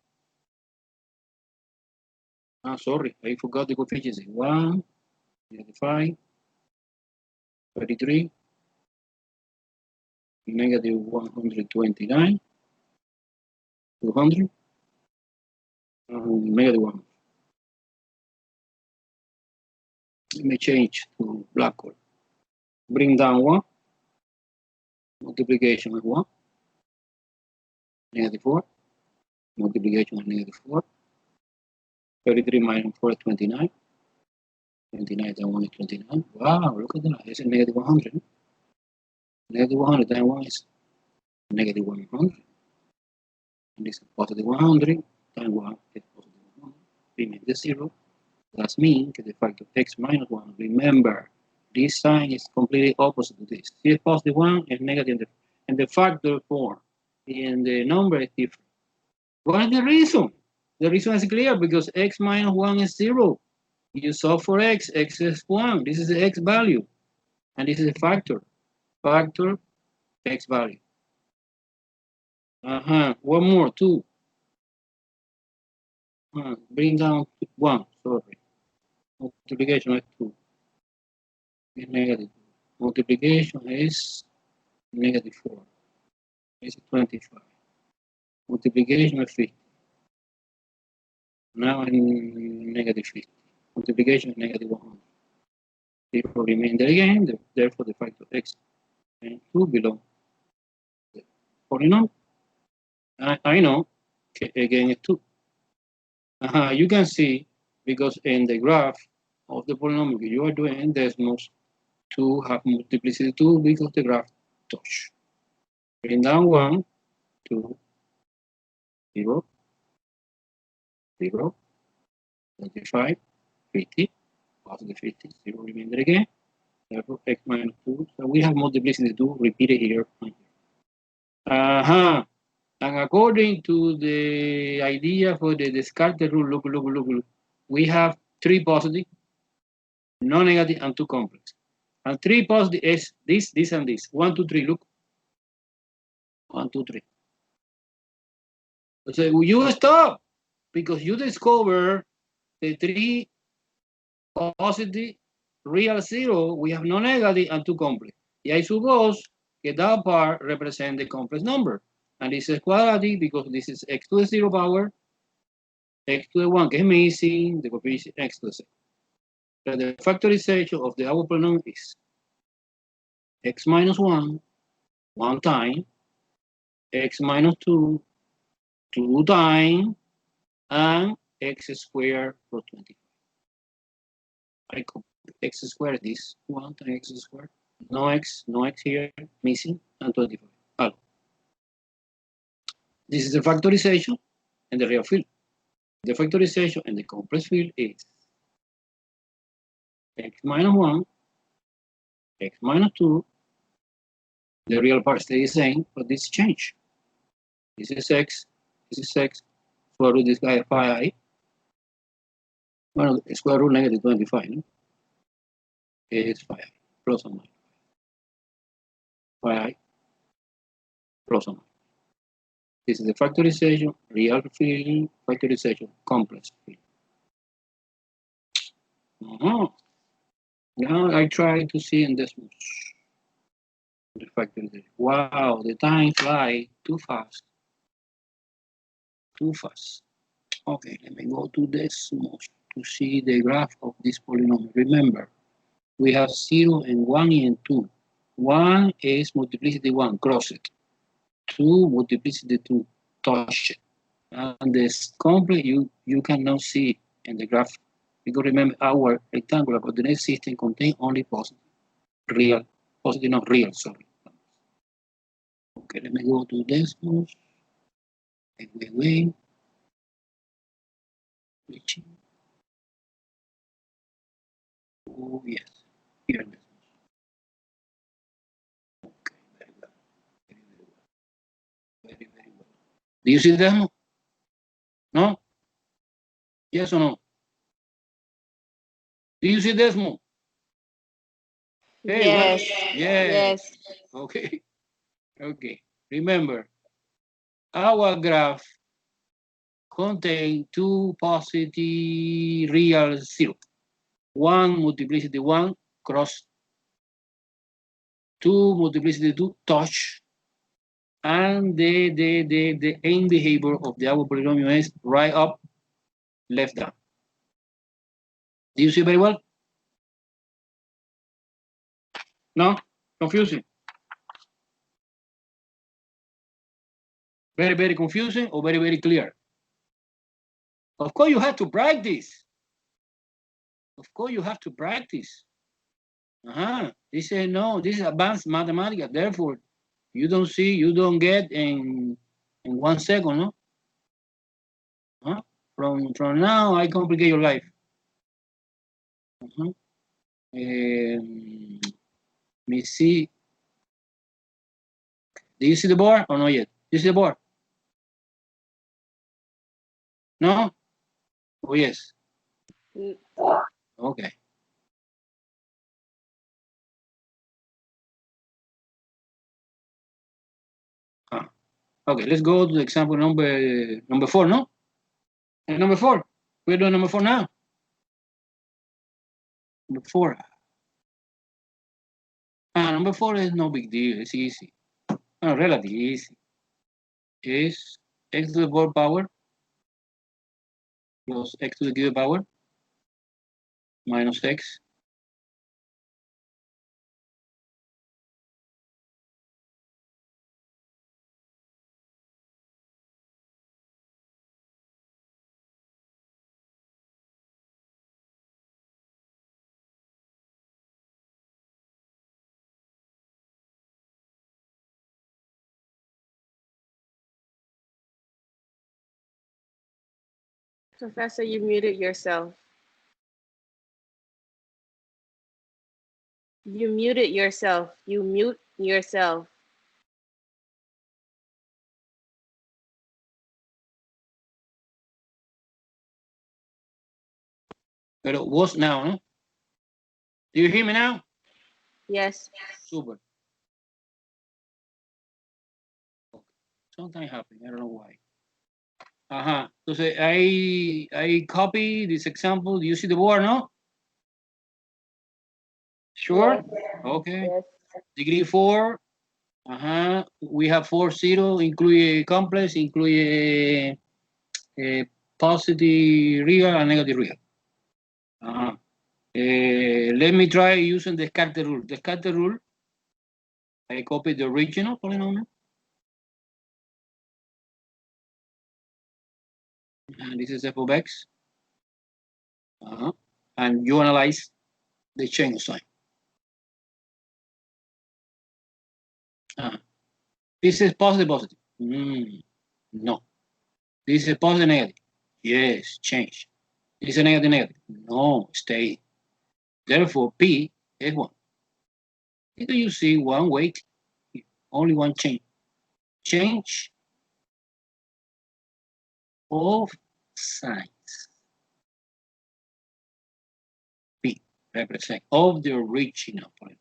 Ah, sorry, I forgot the coefficients. 1, -5, 33, -129, 200, -1. Let me change to black color. Bring down 1. Multiplication is 1. -4. Multiplication is -4. 33 minus 4 is 29. 29 times 1 is 29. Wow, look at that. It's a -100. -100 times 1 is -100. And this is +100 times 1 is +100. Remove the 0. That means that the factor x minus 1. Remember, this sign is completely opposite to this. See, +1 is negative in the factor form. And the number is different. What is the reason? The reason is clear because x minus 1 is 0. You solve for x is 1. This is the x value. And this is a factor. Factor x value. One more, 2. Bring down 1, sorry. Multiplication is 2. Is negative. Multiplication is -4. This is 25. Multiplication is 50. Now I'm -50. Multiplication is -100. Zero remain there again, therefore the factor x and 2 belong to the polynomial. I know, again, it's 2. You can see, because in the graph of the polynomial you are doing decimals, 2 have multiplicity 2 because the graph touch. Bring down 1, 2, 0, 0, 25, 50, positive 50, 0 remainder again. Therefore, x minus 2. So we have multiplicity 2 repeated here. And according to the idea for the Descartes rule, look. We have 3 positive, no negative, and 2 complex. And 3 positive is this, and this. 1, 2, 3, look. 1, 2, 3. So you stop because you discover the 3 positive, real 0, we have no negative and 2 complex. Y I suppose que that part represents the complex number. And this is quadratic because this is x to the 0 power, x to the 1 que es missing, the coefficient x to the 0. So the factorization of the our polynomial is x minus 1, 1 time, x minus 2, 2 times, and x squared plus 25. I copy x squared is 1 times x squared. No x here, missing, and 25. Oh. This is the factorization and the real field. The factorization and the complex field is x minus 1, x minus 2. The real part stays the same, but this change. This is x, square root this guy pi. Well, square root negative 25, no? It's pi, plus or minus. Pi, plus or minus. This is the factorization, real field, factorization, complex field. Now I try to see in this one. The factorization. Wow, the time flies too fast. Too fast. Okay, let me go to decimals to see the graph of this polynomial. Remember, we have 0 and 1 and 2. 1 is multiplicity 1, cross it. 2, multiplicity 2, touch it. And this complex you cannot see in the graph. Because remember, our rectangular coordinate system contains only positive, real, positive, not real, sorry. Okay, let me go to decimals. Wait. Oh, yes. Here it is. Okay, very well. Very well. Do you see the demo? No? Yes or no? Do you see Desmo? Hey, Yes. yes. Yes. Okay. Okay. Remember, our graph contains two positive real zero. One multiplicity one cross, two multiplicity two touch, and the end behavior of the our polynomial is right up, left down. Do you see very well? No? Confusing? Very, very confusing or very, very clear? Of course, you have to practice. Of course, you have to practice. This is no, this is advanced mathematics. Therefore, you don't see, you don't get in 1 second, no? From now, I complicate your life. Let me see. Do you see the board or not yet? Do you see the board? No? Oh, yes. Okay. Okay, let's go to example number 4, no? And number 4. We're doing number 4 now. Number 4. Number 4 is no big deal. It's easy. Relatively easy. Is x to the 4th power plus x to the cube power minus x. Professor, you muted yourself. You muted yourself. You mute yourself. But it was now, no? Do you hear me now? Yes. Super. Something happened. I don't know why. So I copy this example. Do you see the board, no? Sure? Yes. Okay. Yes. Degree 4. We have 4 0, include complex, include positive real and negative real. Let me try using the Descartes rule. Descartes rule, I copy the original polynomial. And this is f of x. And you analyze the chain of sign. This is positive, positive. No. This is positive, negative. Yes, change. This is negative, negative. No, stay. Therefore, P is 1. Because you see one weight, only one change. Change of signs. P represent of the original point.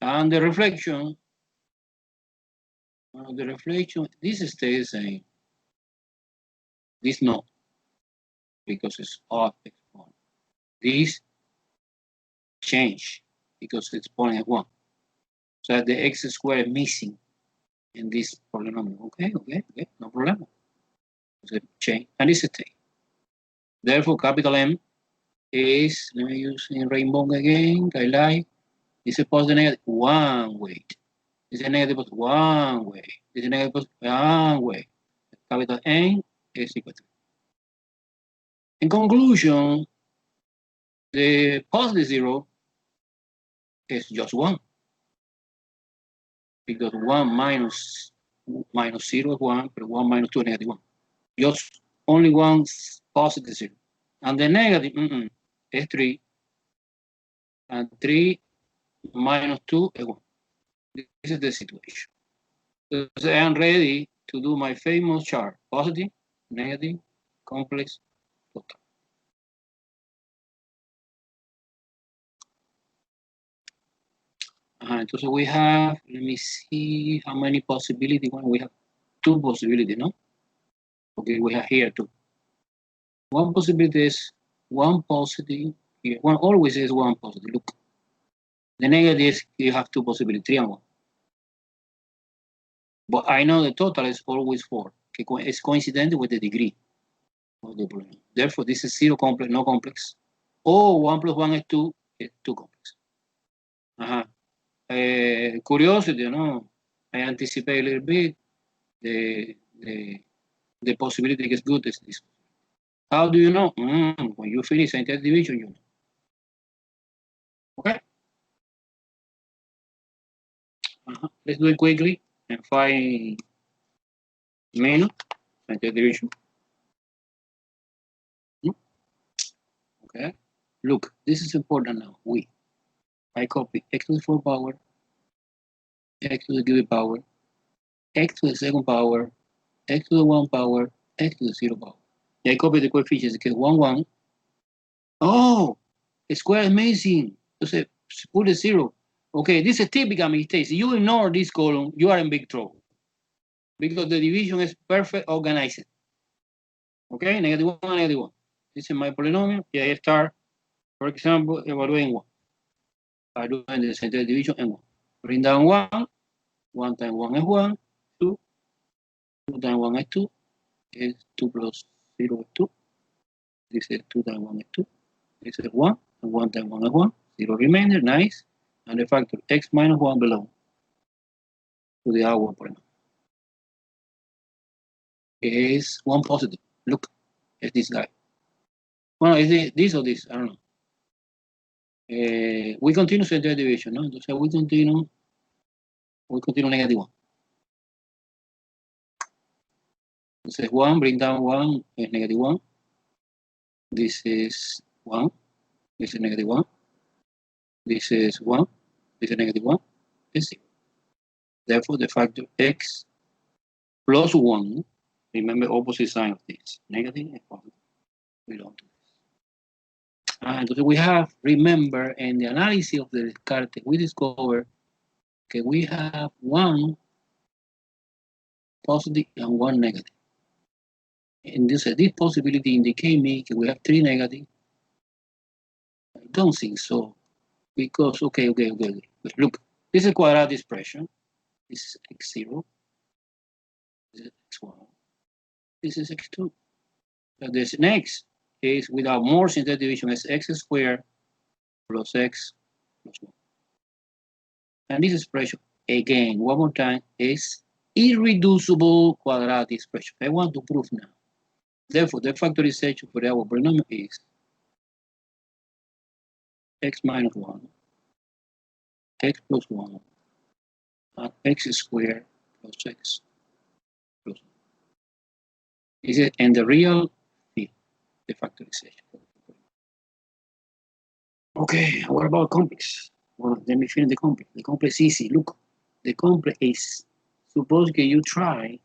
And the reflection, this stays the same. This no, because it's odd exponent. This change because it's point at 1. So the x squared is missing in this polynomial. Okay, no problem. So change, and this stay. Therefore, capital M is, let me use in rainbow again, I like, this is positive negative, one weight. This is negative positive, one way. This is negative positive, one way. Capital N is equal to. In conclusion, the positive 0 is just 1. Because 1 minus 0 is 1, but 1 minus 2 is negative 1. Just only one positive 0. And the negative is 3. And 3 minus 2 is 1. This is the situation. So I am ready to do my famous chart. Positive, negative, complex, total. Entonces we have, let me see how many possibilities we have. two possibilities, no? Okay, we have here two. One possibility is one positive here. One always is one positive. Look, the negative is you have two possibilities, 3 and 1. But I know the total is always 4. Okay, it's coincident with the degree of the polynomial. Therefore, this is 0 complex, no complex. Or 1 plus 1 is 2 complex. Curiosity, no? I anticipate a little bit. The possibility is good is this. How do you know? When you finish scientific division, you know. Okay? Let's do it quickly and find minus scientific division. Okay? Look, this is important now. I copy x to the 4 power, x to the given power, x to the second power, x to the 1 power, x to the 0 power. I copy the coefficients, okay, 1, 1. Oh, square is missing. So put a 0. Okay, this is a typical mistake. If you ignore this column, you are in big trouble. Because the division is perfect organized. Okay, -1, -1. This is my polynomial. Yeah, I start, for example, evaluating 1. I do the center division and 1. Bring down 1. 1 times 1 is 1. 2. 2 times 1 is 2. Is 2 plus 0 is 2. This is 2 times 1 is 2. This is 1. And 1 times 1 is 1. 0 remainder, nice. And the factor x minus 1 belongs to the hour polynomial. Is 1 positive. Look, it's this guy. Well, is it this or this? I don't know. We continue center division, no? Entonces we continue -1. Entonces 1, bring down 1 is -1. This is 1. This is -1. This is 1. This is -1. Is 0. Therefore, the factor x plus 1, remember opposite sign of this, negative and positive, belong to this. Entonces we have, remember, in the analysis of the Descartes, we discover that we have 1 positive and 1 negative. And this possibility indicate me that we have 3 negative. I don't think so. Because, okay. Look, this is quadratic expression. This is x0. This is x1. This is x2. So this next is without more synthetic division is x squared plus x plus 1. And this expression, again, one more time, is irreducible quadratic expression. I want to prove now. Therefore, the factorization for our polynomial is x minus 1, x plus 1, and x squared plus x plus 1. This is in the real field, the factorization. Okay, what about complex? Well, let me finish the complex. The complex is easy. Look, the complex is, suppose that you try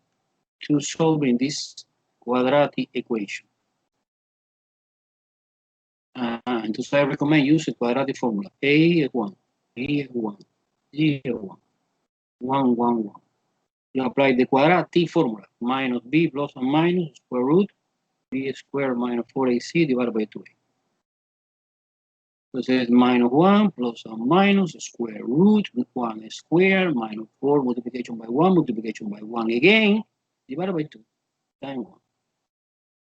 to solve in this quadratic equation. Entonces I recommend use the quadratic formula. A is 1, B is 1, G is 1, 1, 1, 1. You apply the quadratic formula, minus B plus or minus square root, B squared minus 4AC divided by 2A. Entonces minus 1 plus or minus square root 1 squared minus 4 multiplication by 1 again, divided by 2 times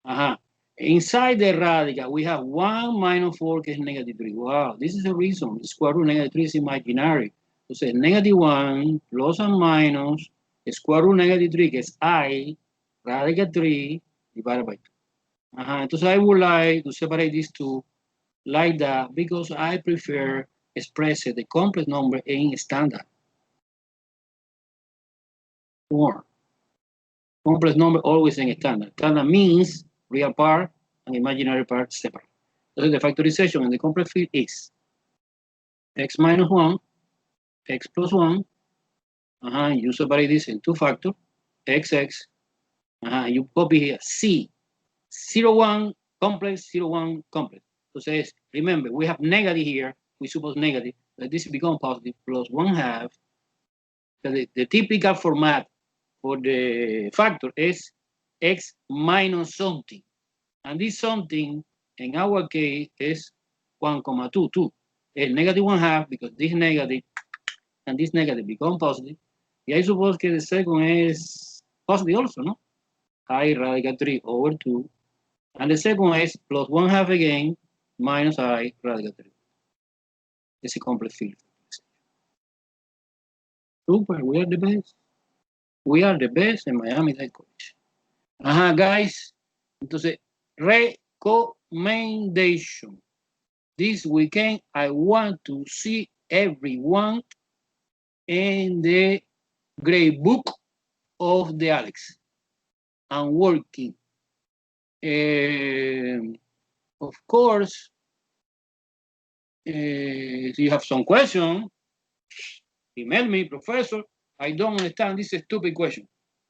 1. Inside the radical, we have 1 minus 4, que es negative 3. Wow, this is the reason. The square root negative 3 is imaginary. Entonces, negative 1 plus and minus square root negative 3, que es I, radical 3, divided by 2. Entonces, I would like to separate these two like that because I prefer express the complex number in standard form. Complex number always in standard. Standard means real part and imaginary part separate. So the factorization in the complex field is x minus 1, x plus 1. You separate this in two factors, xx. You copy here c, 0, 1, complex, 0, 1, complex. So remember, we have negative here. We suppose negative. That this becomes positive plus 1/2. So the typical format for the factor is x minus something. And this something, in our case, is 1,22. It's negative 1/2 because this negative and this negative become positive. Y I suppose que the second is positive also, no? I radical 3 over 2. And the second is plus 1/2 again minus I radical 3. It's a complete field. Super, we are the best. We are the best in Miami Dade College. Ajá, guys. Entonces, recommendation. This weekend, I want to see everyone in the great book of the Alex. I'm working. Of course, if you have some question, email me, professor. I don't understand this stupid question.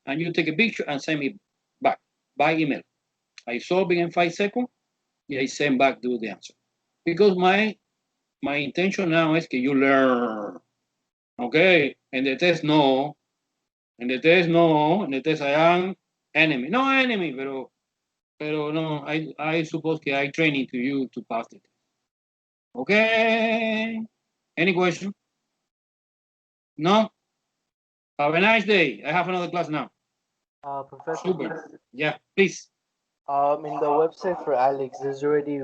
And you take a picture and send me back by email. I solve it in 5 seconds. And I send back to the answer. Because my intention now is that you learn. Okay? And the test no. And the test no. And the test I am enemy. No enemy, pero no, I suppose that I training to you to pass it. Okay? Any question? No? Have a nice day. I have another class now. Professor, Super. Yeah, please. in the website for Alex, there's already